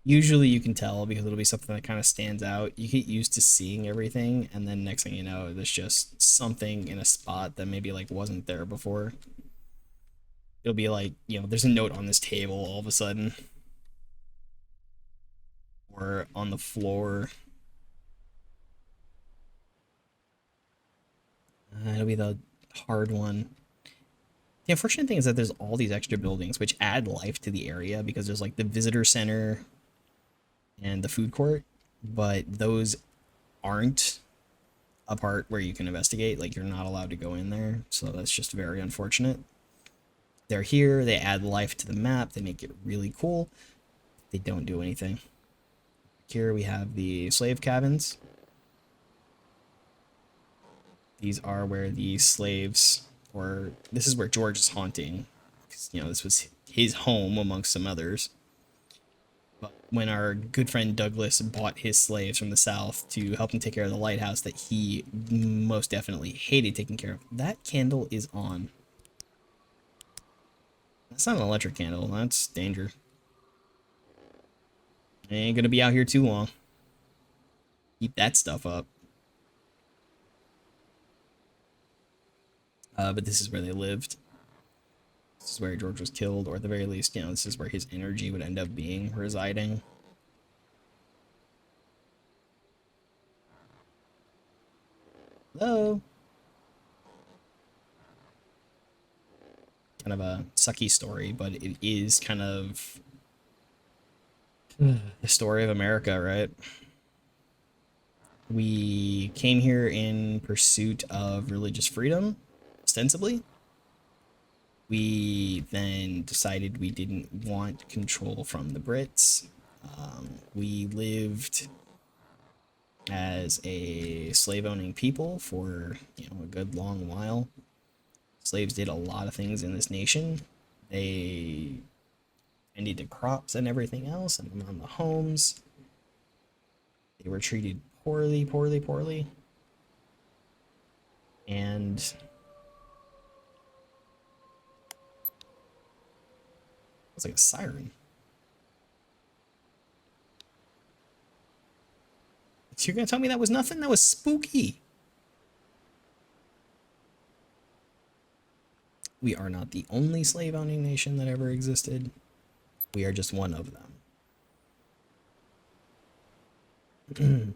A: Usually you can tell because it'll be something that kind of stands out. You get used to seeing everything, and then next thing you know, there's just something in a spot that maybe like wasn't there before. It'll be like, you know, there's a note on this table all of a sudden. Or on the floor. It'll be the hard one. The unfortunate thing is that there's all these extra buildings which add life to the area because there's like the visitor center and the food court, but those aren't a part where you can investigate. Like, you're not allowed to go in there, so that's just very unfortunate. They're here, they add life to the map, they make it really cool. They don't do anything. Here we have the slave cabins. These are where the slaves, or this is where George is haunting, because, you know, this was his home amongst some others. But when our good friend Douglas bought his slaves from the South to help him take care of the lighthouse that he most definitely hated taking care of, that candle is on. That's not an electric candle, that's danger. I ain't gonna be out here too long. Keep that stuff up. But this is where they lived. This is where George was killed, or at the very least, you know, this is where his energy would end up being residing. Hello? Kind of a sucky story, but it is kind of the story of America, right? We came here in pursuit of religious freedom, ostensibly. We then decided we didn't want control from the Brits. We lived as a slave-owning people for, you know, a good long while. Slaves did a lot of things in this nation. They tended to crops and everything else, and on the homes. They were treated poorly, poorly, poorly. And it's like a siren. So you're gonna tell me that was nothing? That was spooky. We are not the only slave-owning nation that ever existed. We are just one of them.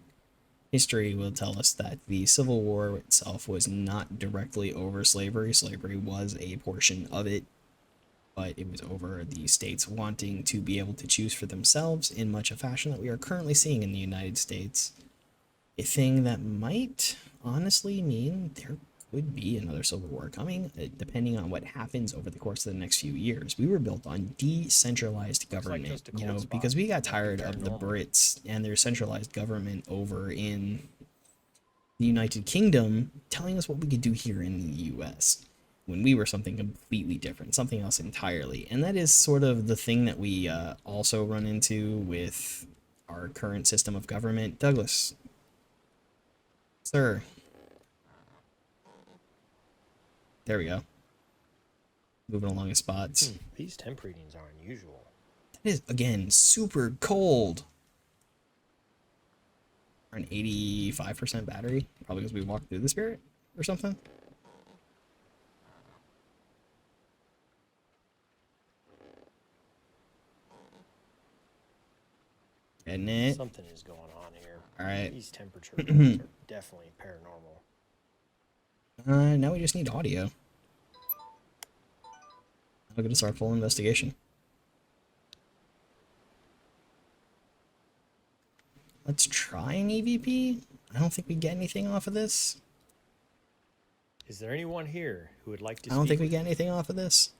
A: History will tell us that the Civil War itself was not directly over slavery. Slavery was a portion of it, but it was over the states wanting to be able to choose for themselves in much a fashion that we are currently seeing in the United States. A thing that might honestly mean they're could be another civil war coming, depending on what happens over the course of the next few years. We were built on decentralized government,
B: just a
A: you
B: cold
A: know,
B: spot,
A: because we got
B: like the
A: tired of the
B: paranormal.
A: Brits and their centralized government over in the United Kingdom telling us what we could do here in the US when we were something completely different, something else entirely. And that is sort of the thing that we also run into with our current system of government. Douglas, sir. There we go. Moving along his spots.
B: These temp readings are unusual.
A: That is, again, super cold. An 85% battery, probably because we walked through the spirit or something. Getting it.
B: Something is going on here.
A: All right.
B: These temperature readings are definitely paranormal.
A: Now we just need audio. We're gonna start full investigation. Let's try an EVP. I don't think we get anything off of this.
B: Is there anyone here who would like to
A: I don't think we get anything off of this.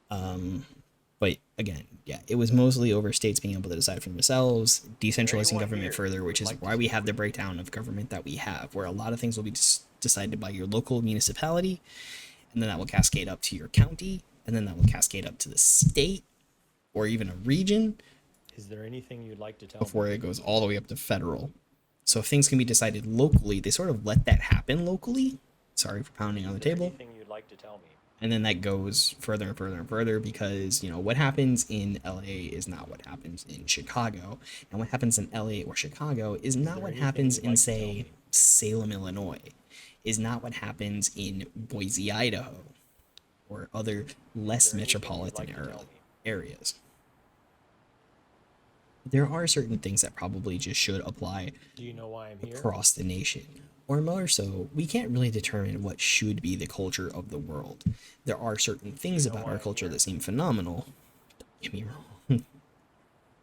A: But again, yeah, it was mostly over states being able to decide for themselves, decentralizing
B: anyone
A: government
B: here
A: further, which
B: who
A: is
B: would like to
A: why we
B: speak
A: have the
B: with
A: breakdown of government that we have, where a lot of things will be decided by your local municipality, and then that will cascade up to your county, and then that will cascade up to the state, or even a region,
B: Is there anything you'd like to tell
A: before
B: me?
A: it goes all the way up to federal. So if things can be decided locally, they sort of let that happen locally. Sorry for pounding on the
B: Is there
A: table.
B: anything you'd like to tell me?
A: And then that goes further and further and further because, you know, what happens in LA is not what happens in Chicago. And what happens in LA or Chicago is not
B: there
A: what
B: anything
A: happens
B: you'd
A: in,
B: like to tell
A: say,
B: me?
A: Salem, Illinois, is not what happens in Boise, Idaho, or other less
B: Is there anything you'd
A: metropolitan
B: like to tell me?
A: areas. There are certain things that probably just should apply
B: Do you know why I'm here?
A: across the nation. Or more so, we can't really determine what should be the culture of the world. There are certain things
B: know
A: about
B: why
A: our
B: I'm
A: culture
B: here?
A: that seem phenomenal. Don't get me wrong.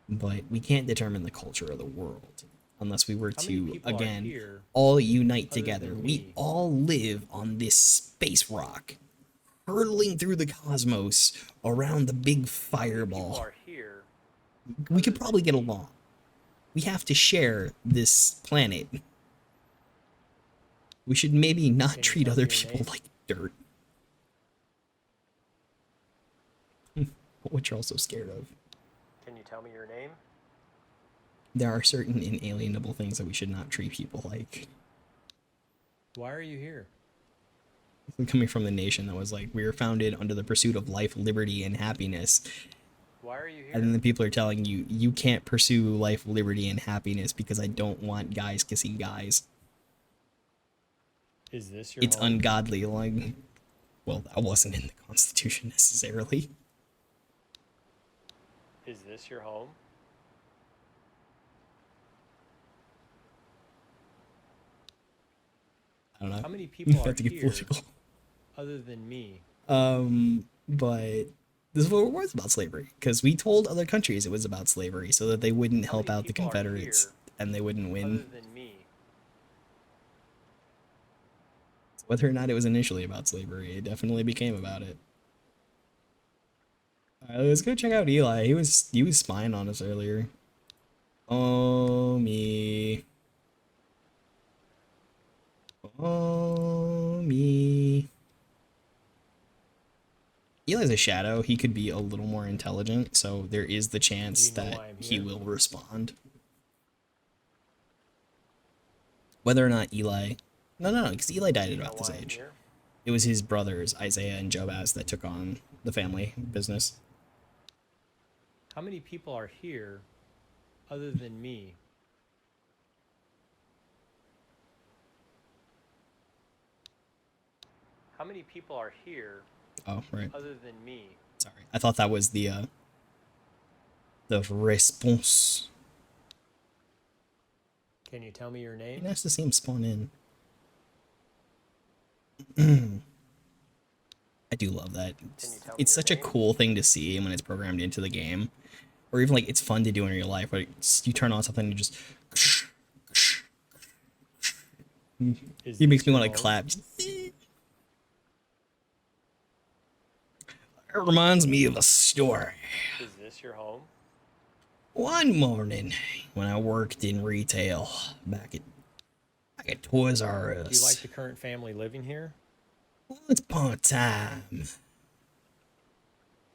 A: But we can't determine the culture of the world unless we were
B: How many
A: to,
B: people are
A: again,
B: here
A: all unite
B: other
A: together.
B: than
A: We
B: me?
A: all live on this space rock, hurtling through the cosmos around the big
B: People
A: fireball.
B: are here.
A: We could
B: other
A: probably
B: than
A: get
B: me?
A: along. We have to share this planet. We should maybe not
B: Can you
A: treat
B: tell
A: other
B: me your
A: people
B: name?
A: like dirt. What you're also scared of.
B: Can you tell me your name?
A: There are certain inalienable things that we should not treat people like.
B: Why are you here?
A: Coming from the nation that was like, we were founded under the pursuit of life, liberty, and happiness.
B: Why are you here?
A: And then the people are telling you, you can't pursue life, liberty, and happiness because I don't want guys kissing guys.
B: Is this your
A: It's
B: home?
A: ungodly. Like, well, that wasn't in the Constitution necessarily.
B: Is this your home?
A: I don't know.
B: How many people are
A: Have to get
B: here
A: political.
B: other than me?
A: But this is what it was about slavery, because we told other countries it was about slavery so that they wouldn't
B: How
A: help
B: many
A: out the
B: people are
A: Confederates
B: here
A: and they wouldn't
B: Other
A: win.
B: than me?
A: Whether or not it was initially about slavery, it definitely became about it. All right, let's go check out Eli. He was spying on us earlier. Oh me. Oh me. Eli's a shadow. He could be a little more intelligent, so there is the chance
B: Do you know
A: that
B: why I'm
A: he
B: here?
A: will respond. Whether or not Eli... No, because Eli died
B: Do
A: at
B: you know
A: about this
B: why I'm
A: age.
B: here?
A: It was his brothers, Isaiah and Jobaz, that took on the family business.
B: How many people are here other than me? How many people are here
A: Oh, right.
B: other than me?
A: Sorry. I thought that was the response.
B: Can you tell me your name?
A: Nice to see him spawn in. I do love that.
B: Can you tell me
A: It's
B: your
A: such a
B: name?
A: cool thing to see when it's programmed into the game. Or even like it's fun to do in real life, where you turn on something and you just...
B: Is
A: He makes
B: this
A: me
B: your
A: want to
B: home?
A: clap. It reminds me of a story.
B: Is this your home?
A: One morning, when I worked in retail back at Toys R Us.
B: Do you like the current family living here?
A: Once upon a time,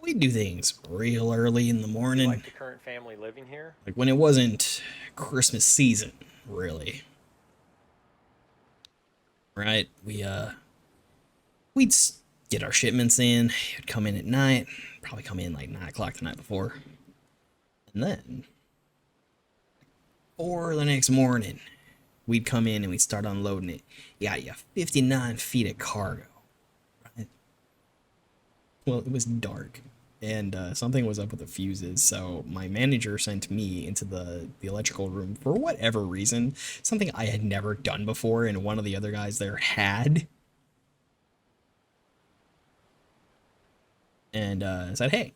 A: we do things real early in the
B: Do you
A: morning,
B: like the current family living here?
A: like when it wasn't Christmas season, really. Right? We'd get our shipments in. It'd come in at night, probably come in like 9 o'clock the night before, and then 4 the next morning, we'd come in and we'd start unloading it. You got you 59 feet of cargo. Right? Well, it was dark, and something was up with the fuses, so my manager sent me into the electrical room for whatever reason, something I had never done before, and one of the other guys there had. And said, hey,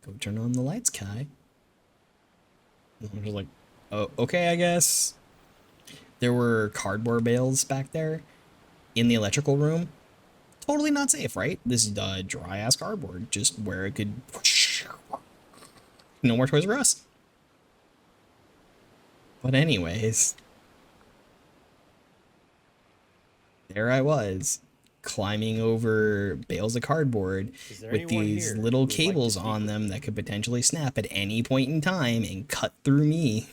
A: go turn on the lights, Kai. And I was like, oh, okay, I guess. There were cardboard bales back there in the electrical room. Totally not safe, right? This is dry ass cardboard, just where it could. No more Toys R Us. But anyways, there I was, climbing over bales of cardboard with these little cables on them that could potentially snap at any point in time and cut through me.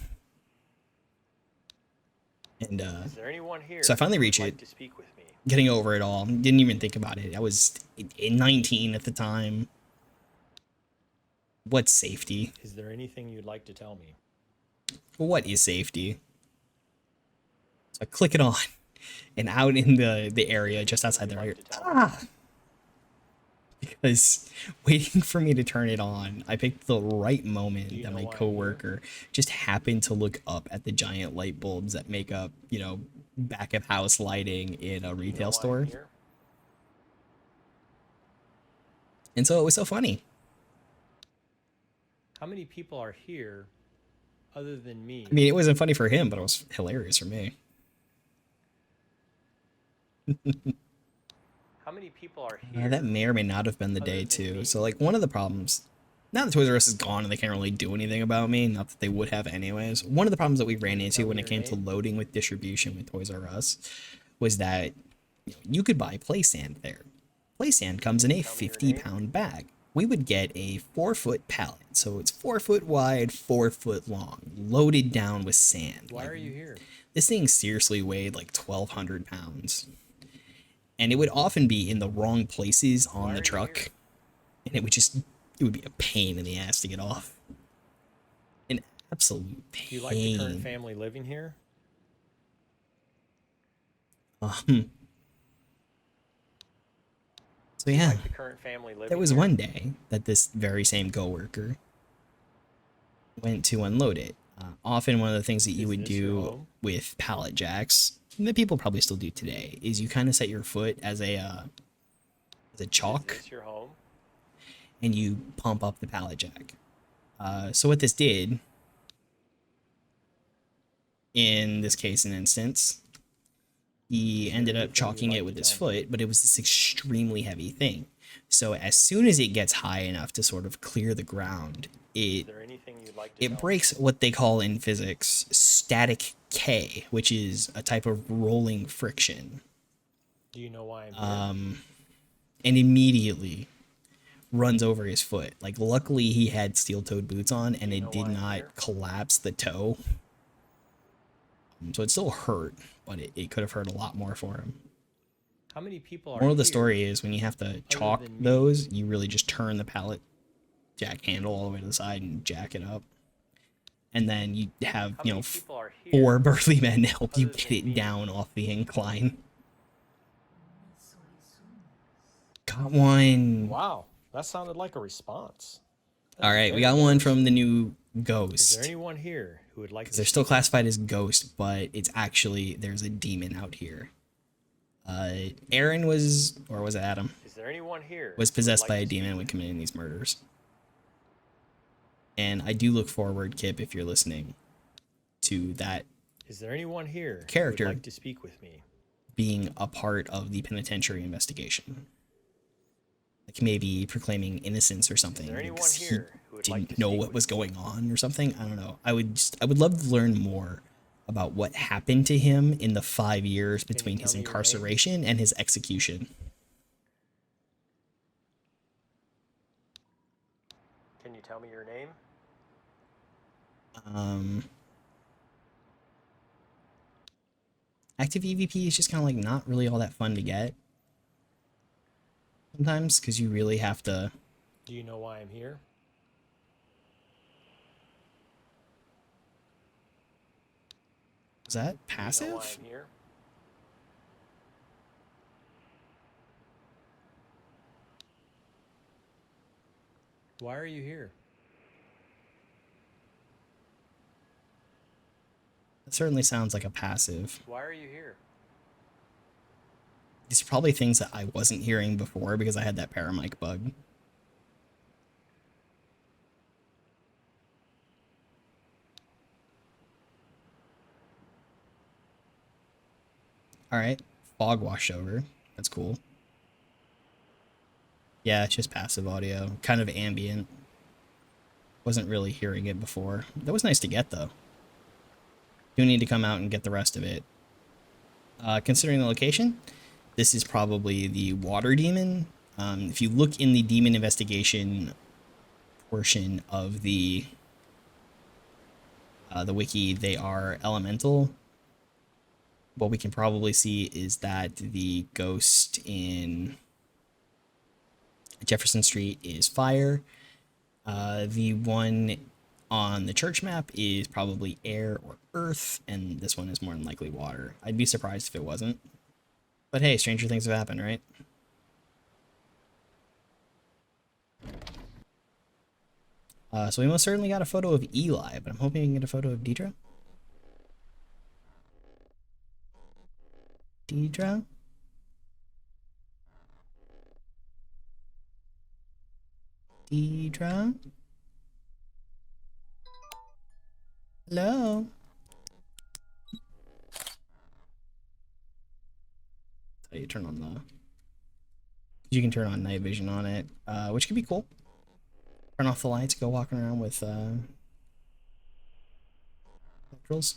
A: And
B: Is there anyone here
A: so I finally reached it, getting over it all. Didn't even think about it. I was 19 at the time. What's safety?
B: Is there anything you'd like to tell me?
A: What is safety? So I click it on, and out in the area just outside there, I hear, ah! Because waiting for me to turn it on, I picked the right moment that my coworker just happened to look up at the giant light bulbs that make up, back of house lighting in a retail store. And so it was so funny.
B: How many people are here other than me?
A: I mean, it wasn't funny for him, but it was hilarious for me.
B: How many people are here?
A: That may or may not have been the day too. So like one of the problems, now that Toys R Us is gone and they can't really do anything about me, not that they would have anyways. One of the problems that we ran into when it came to loading with distribution with Toys R Us was that you could buy play sand there. Play sand comes in a 50-pound bag. We would get a 4-foot pallet, so it's 4 foot wide, 4 foot long, loaded down with sand.
B: Why are you here?
A: This thing seriously weighed like 1,200 pounds. And it would often be in the wrong places on the truck. And it would be a pain in the ass to get off. An absolute pain.
B: Do you like the current family living here?
A: So yeah,
B: Like the current family living
A: there was
B: here?
A: one day that this very same coworker went to unload it. Often one of the things that you would do with pallet jacks, that people probably still do today, is you kind of set your foot as a chalk.
B: Is this your home?
A: And you pump up the pallet jack. So what this did, in this case and instance, he ended up chalking it with his foot, but it was this extremely heavy thing. So as soon as it gets high enough to sort of clear the ground, it breaks what they call in physics static K, which is a type of rolling friction.
B: Do you know why I'm here?
A: And immediately runs over his foot. Like, luckily he had steel-toed boots on and it did not collapse the toe. So it still hurt, but it could have hurt a lot more for him.
B: How many people are
A: Moral of the story is when you have to chalk those, you really just turn the pallet jack handle all the way to the side and jack it up. And then you have, 4 burly men help you get it down off the incline. Got one.
B: Wow, that sounded like a response.
A: All right, we got one from the new Ghost.
B: Is there anyone here who would like to?
A: They're still classified as Ghost, but it's actually, there's a demon out here. Aaron was, or was it Adam?
B: Is there anyone here?
A: Was possessed by a demon when committing these murders. And I do look forward, Kip, if you're listening, to that.
B: Is there anyone here
A: character
B: who would like to speak with me?
A: Being a part of the penitentiary investigation. like maybe proclaiming innocence or something.
B: Is there anyone
A: because
B: here who would like
A: didn't
B: to
A: know
B: speak
A: what
B: with
A: was
B: me?
A: going on or something. I don't know. I would love to learn more about what happened to him in the 5 years
B: Can you
A: between his
B: tell me your name?
A: incarceration and his execution.
B: Can you tell me your name?
A: Active EVP is just kind of like not really all that fun to get sometimes because you really have to.
C: Do you know why I'm here?
A: Is that
B: Do you know why
A: passive?
B: I'm here?
C: Why are you here?
A: It certainly sounds like a passive.
B: Why are you here?
A: These are probably things that I wasn't hearing before because I had that paramic bug. Alright, fog washed over. That's cool. Yeah, it's just passive audio. Kind of ambient. Wasn't really hearing it before. That was nice to get, though. Do need to come out and get the rest of it. Considering the location, this is probably the water demon. If you look in the demon investigation portion of the wiki, they are elemental. What we can probably see is that the ghost in Jefferson Street is fire. The one on the church map is probably air or earth, and this one is more than likely water. I'd be surprised if it wasn't. But hey, stranger things have happened, right? So we most certainly got a photo of Eli, but I'm hoping we can get a photo of Deidre. Deidre? Deidre? Hello? How you turn on the... You can turn on night vision on it, which could be cool. Turn off the lights, go walking around with electrals.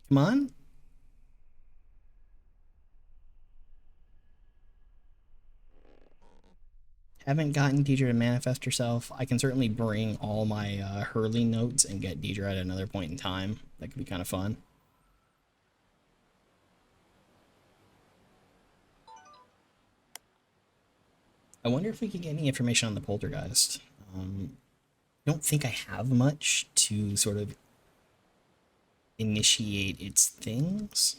A: Come on. Haven't gotten Deidre to manifest herself. I can certainly bring all my Hurley notes and get Deidre at another point in time. That could be kind of fun. I wonder if we could get any information on the poltergeist. I don't think I have much to sort of initiate its things.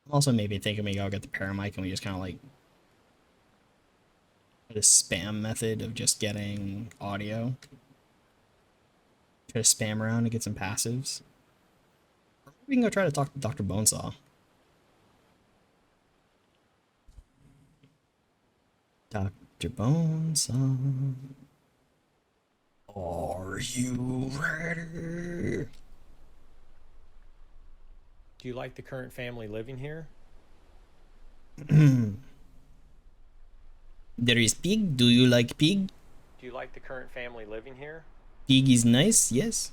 A: I'm also maybe thinking maybe I'll get the paramic and we just kind of like the spam method of just getting audio. Try to spam around and get some passives. We can go try to talk to Dr. Bonesaw. Dr. Bonesaw. Are you ready?
C: Do you like the current family living here?
A: There is pig. Do you like pig?
C: Do you like the current family living here?
A: Pig is nice, yes.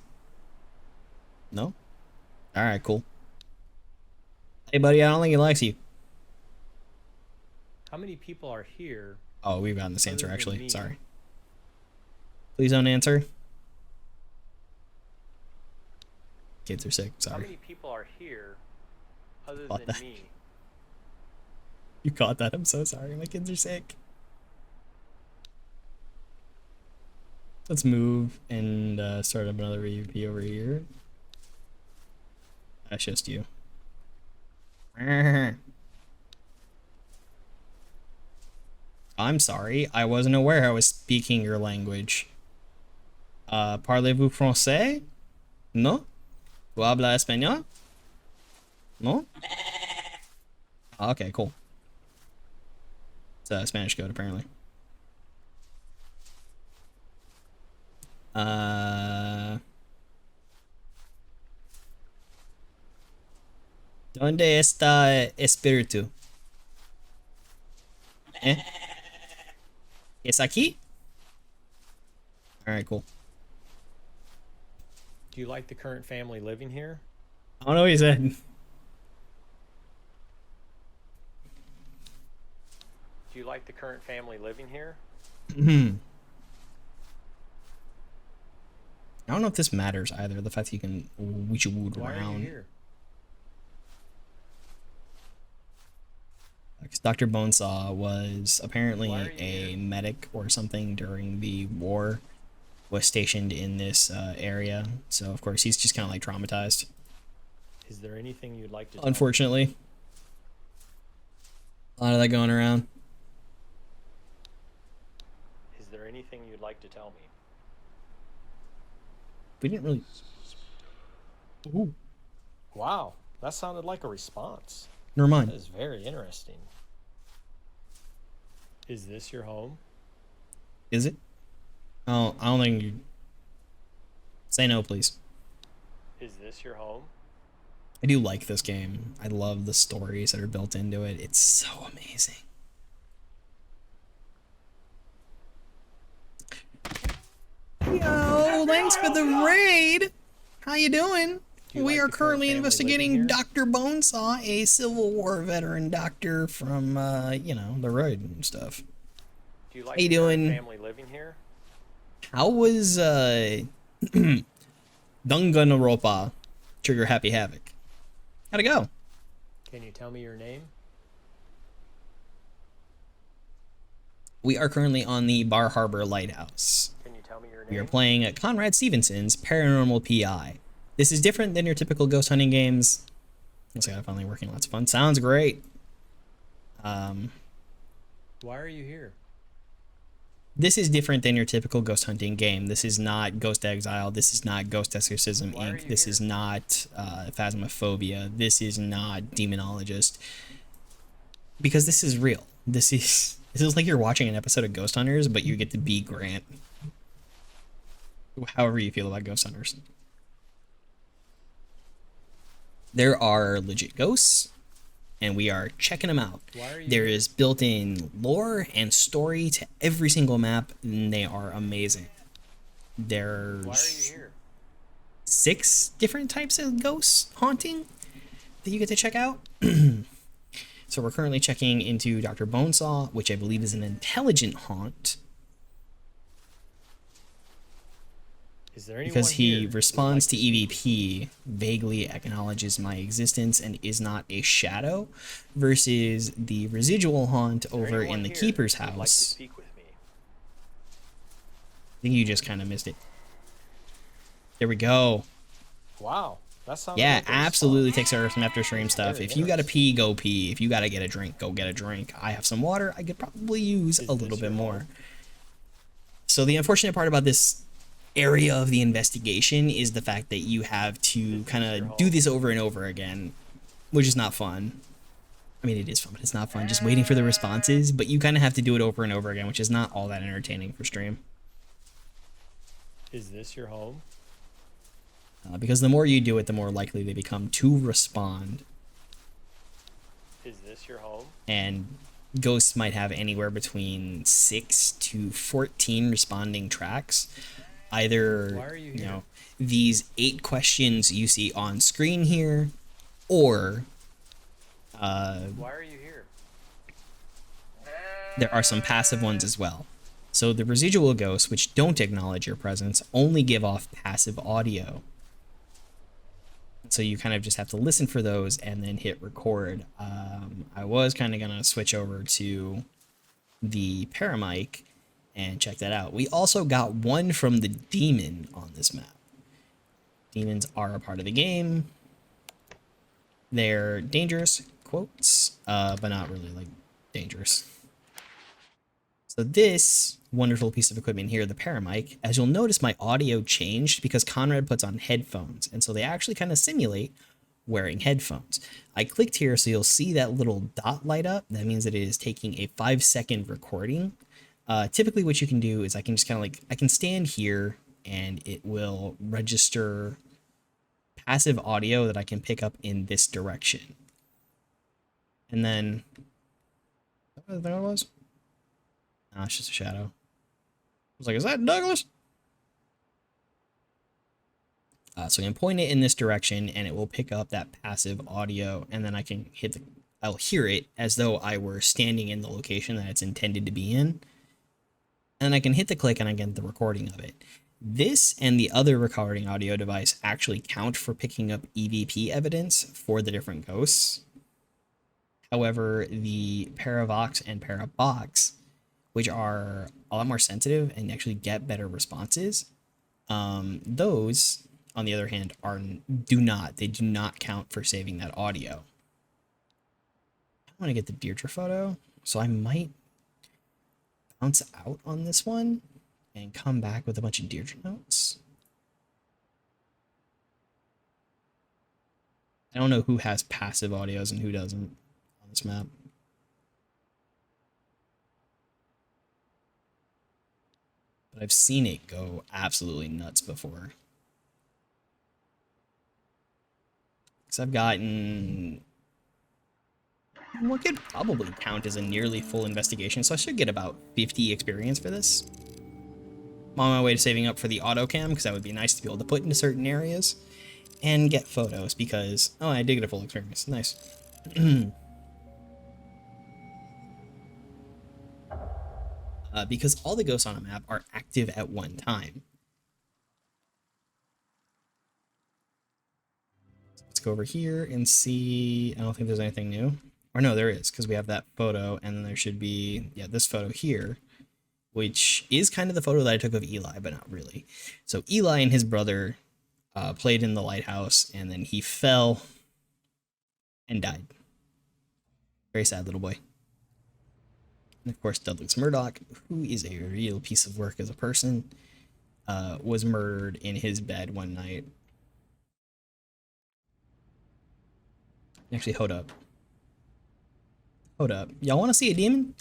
A: No? Alright, cool. Hey buddy, I don't think he likes you.
C: How many people are here?
A: Oh, we've gotten this answer
C: Other than
A: actually.
C: me.
A: Sorry. Please don't answer. Kids are sick,
C: How
A: sorry.
C: many people are here other
A: Caught
C: than
A: that.
C: me?
A: You caught that, I'm so sorry. My kids are sick. Let's move and start up another EVP over here. That's just you. I'm sorry, I wasn't aware I was speaking your language. Parlez-vous français? No? Tu hablas español? No? Okay, cool. It's a Spanish code, apparently. ¿Dónde está espíritu? Eh? Yes, I key? Alright, cool.
C: Do you like the current family living here?
A: I don't know what he said.
C: Do you like the current family living here?
A: I don't know if this matters either. The fact that you can wood
C: Why are you
A: around.
C: here?
A: Because Dr. Bonesaw was apparently
C: Why are you
A: a
C: here?
A: medic or something during the war, was stationed in this area. So, of course, he's just kind of like traumatized.
C: Is there anything you'd like to tell me?
A: Unfortunately. A lot of that going around.
C: Is there anything you'd like to tell me?
A: We didn't really... Ooh.
C: Wow, that sounded like a response.
A: Never
C: That
A: mind.
C: is very interesting. Is this your home?
A: Is it? Oh, I don't think you... Say no, please.
C: Is this your home?
A: I do like this game. I love the stories that are built into it. It's so amazing. Yo, thanks for the raid. How you doing?
C: Do you
A: We
C: like
A: are
C: the current
A: currently
C: family
A: investigating
C: living here?
A: Dr. Bonesaw, a Civil War veteran doctor from, you know, the road and stuff.
C: Do you like
A: How you
C: the current
A: doing?
C: family living here?
A: How was, Danganronpa Trigger Happy Havoc? How'd it go?
C: Can you tell me your name?
A: We are currently on the Bar Harbor Lighthouse.
C: Can you tell me your name?
A: We are playing at Conrad Stevenson's Paranormal PI. This is different than your typical ghost hunting games. Looks like I'm finally working. Lots of fun. Sounds great.
C: Why are you here?
A: This is different than your typical ghost hunting game. This is not Ghost Exile. This is not Ghost Exorcism
C: Why are
A: Inc.
C: you
A: This
C: here?
A: is not Phasmophobia. This is not Demonologist. Because this is real. This is like you're watching an episode of Ghost Hunters, but you get to be Grant. However you feel about Ghost Hunters. There are legit ghosts, and we are checking them out.
C: Why are you
A: There
C: here?
A: is built-in lore and story to every single map, and they are amazing.
C: Why are you
A: There's
C: here?
A: 6 different types of ghosts haunting that you get to check out. So we're currently checking into Dr. Bonesaw, which I believe is an intelligent haunt,
C: Is there anyone
A: because he
C: here who'd
A: responds
C: like
A: to
C: speak with me?
A: EVP, vaguely acknowledges my existence, and is not a shadow, versus the residual haunt
C: Is there
A: over
C: anyone
A: in the
C: here
A: Keeper's
C: who'd like to
A: house.
C: speak with me?
A: I think you just kind of missed it. There we go.
C: Wow, that sounded
A: Yeah,
C: like a
A: absolutely
C: response.
A: takes care of some after stream stuff.
C: Very
A: If you gotta
C: interesting.
A: pee, go pee. If you gotta get a drink, go get a drink. I have some water. I could probably use
C: Is
A: a
C: this
A: little bit
C: your
A: more.
C: home?
A: So the unfortunate part about this area of the investigation is the fact that you have to
C: Is
A: kind
C: this your
A: of do
C: home?
A: this over and over again, which is not fun. I mean, it is fun, but it's not fun just waiting for the responses, but you kind of have to do it over and over again, which is not all that entertaining for stream.
C: Is this your home?
A: Because the more you do it, the more likely they become to respond.
C: Is this your home?
A: And ghosts might have anywhere between 6 to 14 responding tracks. Either,
C: Why are you
A: you
C: here?
A: know, these 8 questions you see on screen here, or
C: Why are you here?
A: there are some passive ones as well. So the residual ghosts, which don't acknowledge your presence, only give off passive audio. So you kind of just have to listen for those and then hit record. I was kind of going to switch over to the Paramic and check that out. We also got one from the demon on this map. Demons are a part of the game. They're dangerous, quotes, but not really like dangerous. So this wonderful piece of equipment here, the Paramic, as you'll notice, my audio changed because Conrad puts on headphones, and so they actually kind of simulate wearing headphones. I clicked here, so you'll see that little dot light up. That means that it is taking a 5-second recording. Typically what you can do is I can just kind of like, I can stand here and it will register passive audio that I can pick up in this direction. And then, I think that was? Nah, it's just a shadow. I was like, is that Douglas? So I can point it in this direction and it will pick up that passive audio, and then I can I'll hear it as though I were standing in the location that it's intended to be in. And I can hit the click and I get the recording of it. This and the other recording audio device actually count for picking up EVP evidence for the different ghosts. However, the Paravox and Parabox, which are a lot more sensitive and actually get better responses, those, on the other hand, do not count for saving that audio. I want to get the Deirdre photo, so I might bounce out on this one and come back with a bunch of Deirdre notes. I don't know who has passive audios and who doesn't on this map. But I've seen it go absolutely nuts before. Because I've gotten what could probably count as a nearly full investigation, so I should get about 50 experience for this. I'm on my way to saving up for the auto cam, because that would be nice to be able to put into certain areas, and get photos, because, oh, I did get a full experience. Nice. Because all the ghosts on a map are active at one time. Let's go over here and see. I don't think there's anything new. Or no, there is, because we have that photo, and then there should be, yeah, this photo here, which is kind of the photo that I took of Eli, but not really. So Eli and his brother played in the lighthouse, and then he fell and died. Very sad little boy. And of course, Douglas Murdoch, who is a real piece of work as a person, was murdered in his bed one night. Actually, hold up. Hold up. Y'all want to see a demon?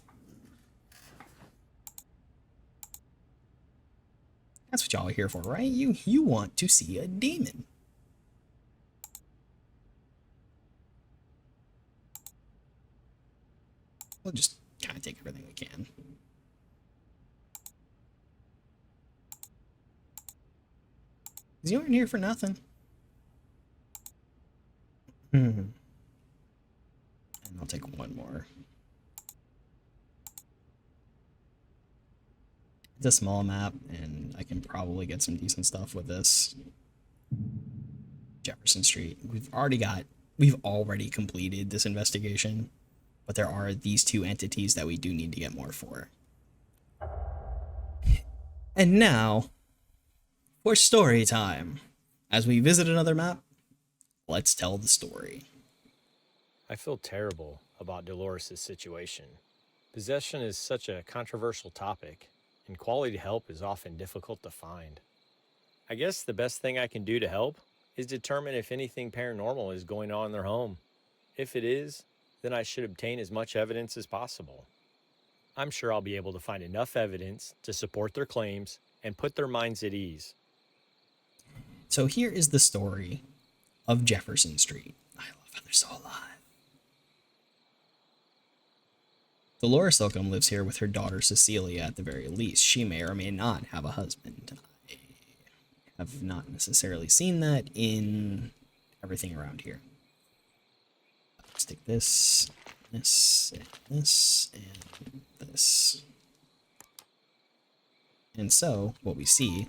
A: That's what y'all are here for, right? You want to see a demon. We'll just kind of take everything we can. Because you aren't here for nothing. And I'll take one more. It's a small map, and I can probably get some decent stuff with this. Jefferson Street. We've already completed this investigation, but there are these two entities that we do need to get more for. And now, for story time. As we visit another map, let's tell the story.
B: I feel terrible about Dolores' situation. Possession is such a controversial topic, and quality help is often difficult to find. I guess the best thing I can do to help is determine if anything paranormal is going on in their home. If it is, then I should obtain as much evidence as possible. I'm sure I'll be able to find enough evidence to support their claims and put their minds at ease.
A: So here is the story of Jefferson Street. I love how they're so alive. Dolores Slocum lives here with her daughter Cecilia at the very least. She may or may not have a husband. I have not necessarily seen that in everything around here. Let's take this, this, and this, and this. And so, what we see,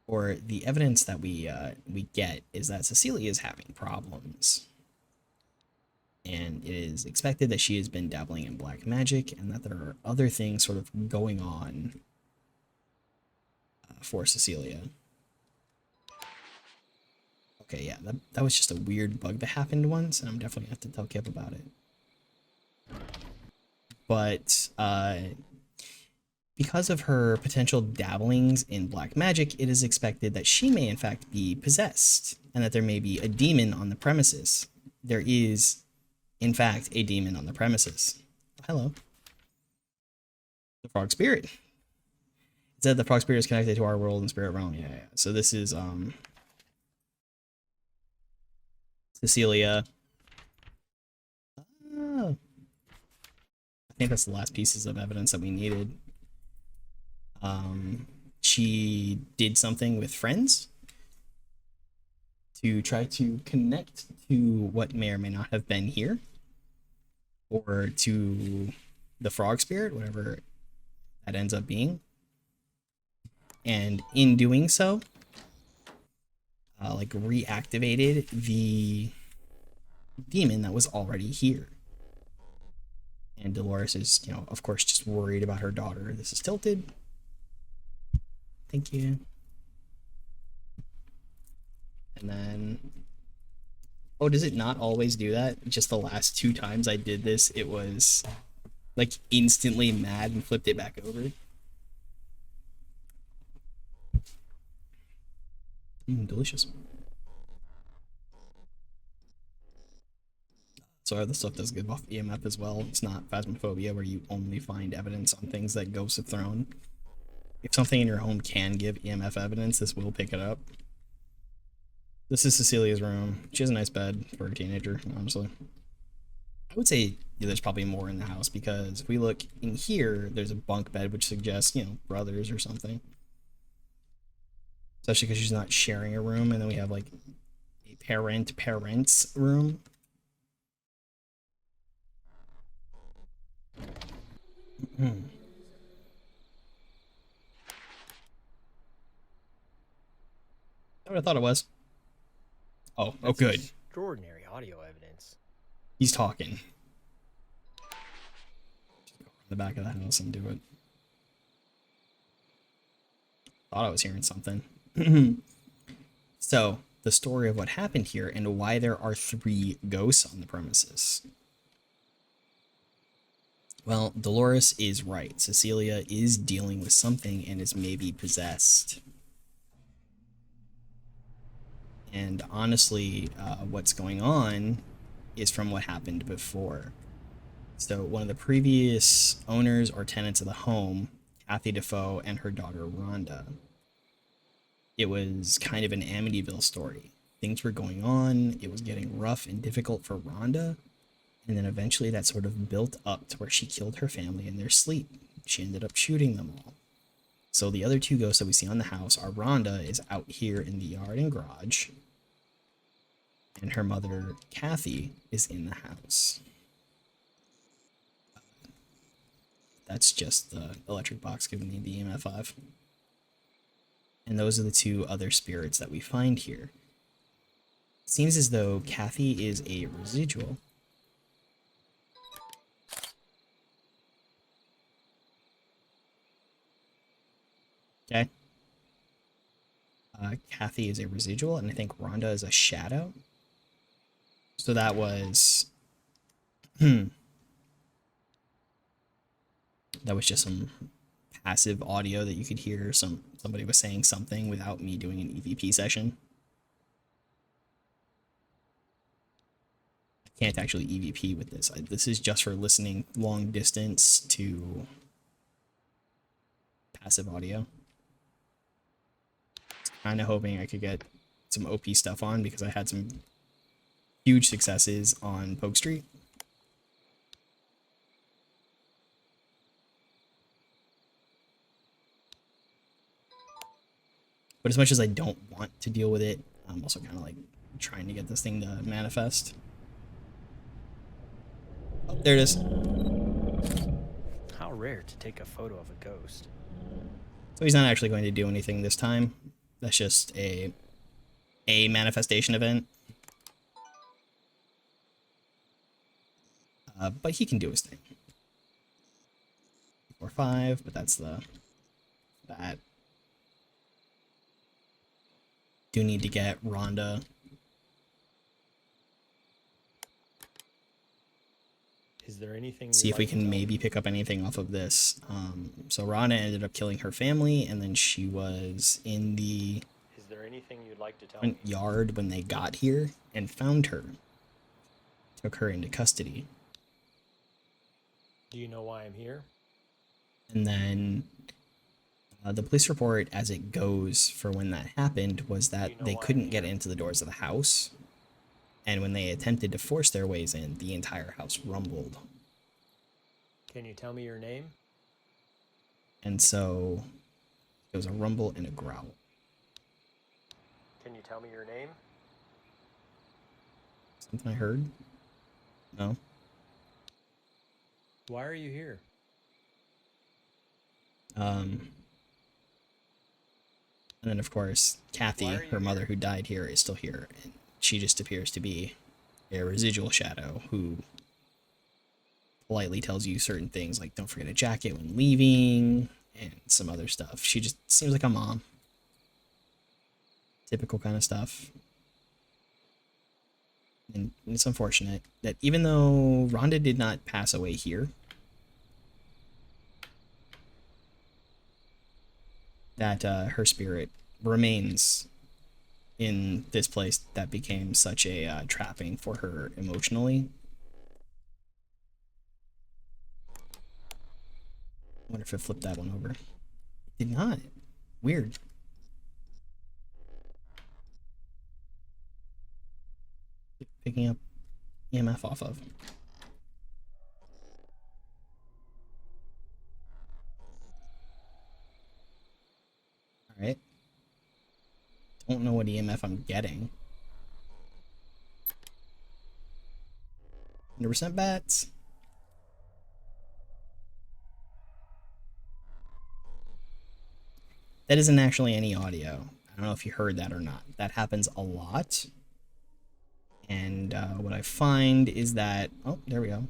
A: or the evidence that we get, is that Cecilia is having problems. And it is expected that she has been dabbling in black magic, and that there are other things sort of going on for Cecilia. Okay, yeah, that was just a weird bug that happened once, and I'm definitely going to have to tell Kip about it. But because of her potential dabblings in black magic, it is expected that she may in fact be possessed, and that there may be a demon on the premises. There is, in fact, a demon on the premises. Hello. The frog spirit. It said the frog spirit is connected to our world and spirit realm. Yeah. So this is Cecilia. think that's the last pieces of evidence that we needed. She did something with friends to try to connect to what may or may not have been here, or to the frog spirit, whatever that ends up being. And in doing so, like reactivated the demon that was already here. And Dolores is, you know, of course, just worried about her daughter. This is tilted. Thank you. And then, oh, does it not always do that? Just the last 2 times I did this, it was like instantly mad and flipped it back over. Delicious. So other stuff does give off EMF as well. It's not phasmophobia where you only find evidence on things that ghosts have thrown. If something in your home can give EMF evidence, this will pick it up. This is Cecilia's room. She has a nice bed for a teenager, honestly. I would say there's probably more in the house, because if we look in here, there's a bunk bed, which suggests, you know, brothers or something. Especially because she's not sharing a room, and then we have like a parent's room. That's what I thought it was. Oh,
B: That's
A: good.
B: Extraordinary audio evidence.
A: He's talking. Just go around the back of the house and do it. Thought I was hearing something. So, the story of what happened here and why there are 3 ghosts on the premises. Well, Dolores is right. Cecilia is dealing with something and is maybe possessed. And honestly, what's going on is from what happened before. So one of the previous owners or tenants of the home, Kathy Defoe and her daughter Rhonda, it was kind of an Amityville story. Things were going on, it was getting rough and difficult for Rhonda, and then eventually that sort of built up to where she killed her family in their sleep. She ended up shooting them all. So the other 2 ghosts that we see on the house are Rhonda is out here in the yard and garage, and her mother, Kathy, is in the house. That's just the electric box giving me the EMF 5. And those are the 2 other spirits that we find here. It seems as though Kathy is a residual. Okay. Kathy is a residual, and I think Rhonda is a shadow. So that was... that was just some passive audio that you could hear. Somebody was saying something without me doing an EVP session. I can't actually EVP with this. This is just for listening long distance to passive audio. Kind of hoping I could get some OP stuff on, because I had some huge successes on Poke Street. But as much as I don't want to deal with it, I'm also kind of like trying to get this thing to manifest. Oh, there it is.
B: How rare to take a photo of a ghost.
A: So he's not actually going to do anything this time. That's just a manifestation event. But he can do his thing. 4, 5, but that's that. Do need to get Rhonda.
B: Is there anything?
A: See if we can maybe pick up anything off of this. So Rhonda ended up killing her family, and then she was in the
B: Is there anything you'd like to tell me?
A: yard when they got here and found her. Took her into custody.
B: Do you know why I'm here?
A: And then the police report, as it goes for when that happened, was that they couldn't get into the doors of the house. And when they attempted to force their ways in, the entire house rumbled.
C: Can you tell me your name?
A: And so there was a rumble and a growl.
C: Can you tell me your name?
A: Something I heard? No.
C: Why are you here?
A: And then, of course, Kathy, her mother who died here, is still here. And she just appears to be a residual shadow who politely tells you certain things, like don't forget a jacket when leaving, and some other stuff. She just seems like a mom. Typical kind of stuff. And it's unfortunate that even though Rhonda did not pass away here, that her spirit remains in this place that became such a trapping for her emotionally. I wonder if it flipped that one over. It did not. Weird. Picking up EMF off of. Alright. Don't know what EMF I'm getting. 100% bats. That isn't actually any audio. I don't know if you heard that or not. That happens a lot. And what I find is that... Oh, there we go.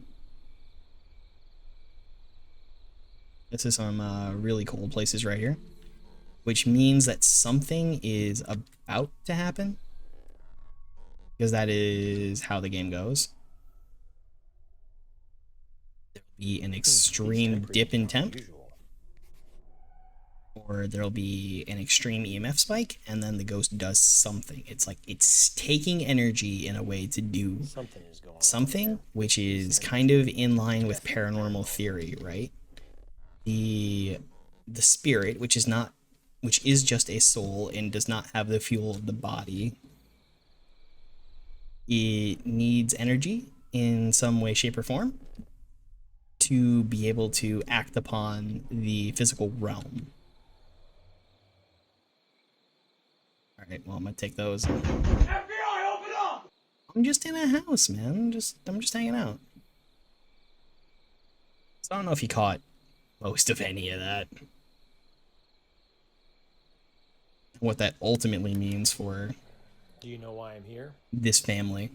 A: This is some really cold places right here. Which means that something is about to happen. Because that is how the game goes. There'll be an extreme dip in temp. Or there'll be an extreme EMF spike, and then the ghost does something. It's like it's taking energy in a way to do something, which is kind of in line with paranormal theory, right? The spirit, which is just a soul and does not have the fuel of the body, it needs energy in some way, shape, or form to be able to act upon the physical realm. Alright, well, I'm gonna take those. FBI, open up! I'm just in a house, man. I'm just hanging out. So I don't know if you caught most of any of that. What that ultimately means for...
C: Do you know why I'm here?
A: This family.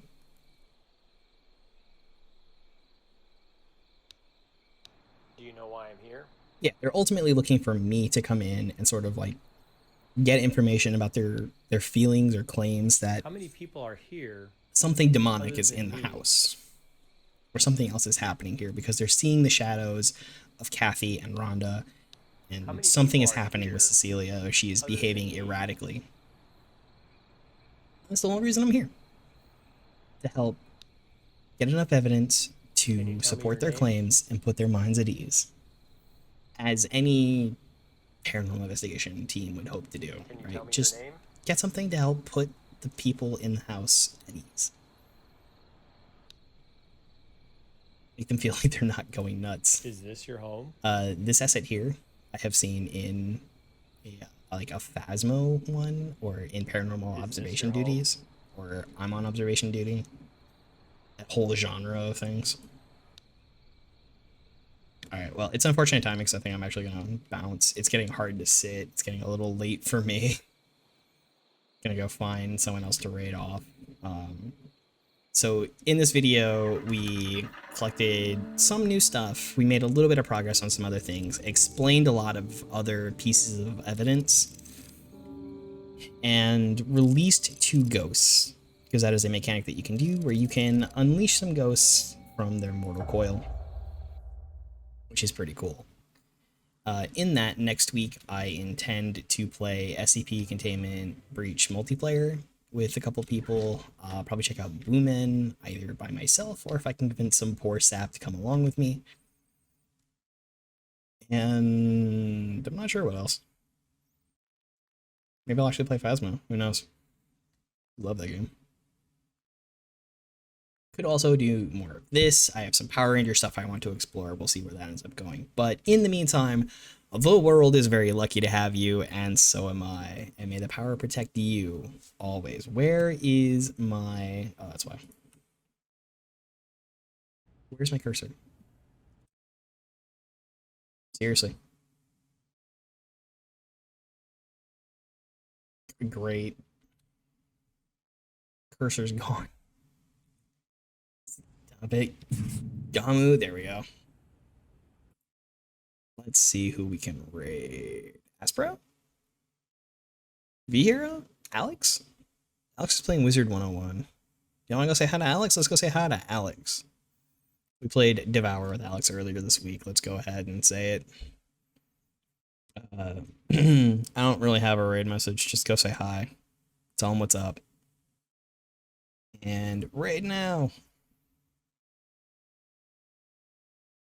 C: Do you know why I'm here?
A: Yeah, they're ultimately looking for me to come in and sort of like get information about their feelings or claims that
C: How many people are here?
A: Something demonic is in the house, or something else is happening here, because they're seeing the shadows of Kathy and Rhonda, and something is happening with Cecilia, or she is behaving erratically. That's the only reason I'm here, to help get enough evidence to support their claims and put their minds at ease, as any paranormal investigation team would hope to do, right? Just get something to help put the people in the house at ease. Make them feel like they're not going nuts.
C: Is this your home?
A: This asset here, I have seen in like a Phasmo one, or in paranormal observation duties, or I'm on observation duty. That whole genre of things. Alright, well, it's unfortunate timing because I think I'm actually going to bounce. It's getting hard to sit. It's getting a little late for me. Gonna go find someone else to raid off. So in this video, we collected some new stuff. We made a little bit of progress on some other things, explained a lot of other pieces of evidence, and released 2 ghosts, because that is a mechanic that you can do where you can unleash some ghosts from their mortal coil, which is pretty cool. In that, next week, I intend to play SCP Containment Breach multiplayer with a couple people. Probably check out Blumen, either by myself or if I can convince some poor sap to come along with me. And I'm not sure what else. Maybe I'll actually play Phasmo. Who knows? Love that game. Could also do more of this. I have some Power Ranger stuff I want to explore. We'll see where that ends up going. But in the meantime, the world is very lucky to have you, and so am I. And may the power protect you always. Where is my... Oh, that's why. Where's my cursor? Seriously. Great. Cursor's gone. Stop it. Gamu, there we go. Let's see who we can raid. Aspro? V-Hero? Alex? Alex is playing Wizard 101. You want to go say hi to Alex? Let's go say hi to Alex. We played Devour with Alex earlier this week. Let's go ahead and say it. I don't really have a raid message. Just go say hi. Tell him what's up. And raid now.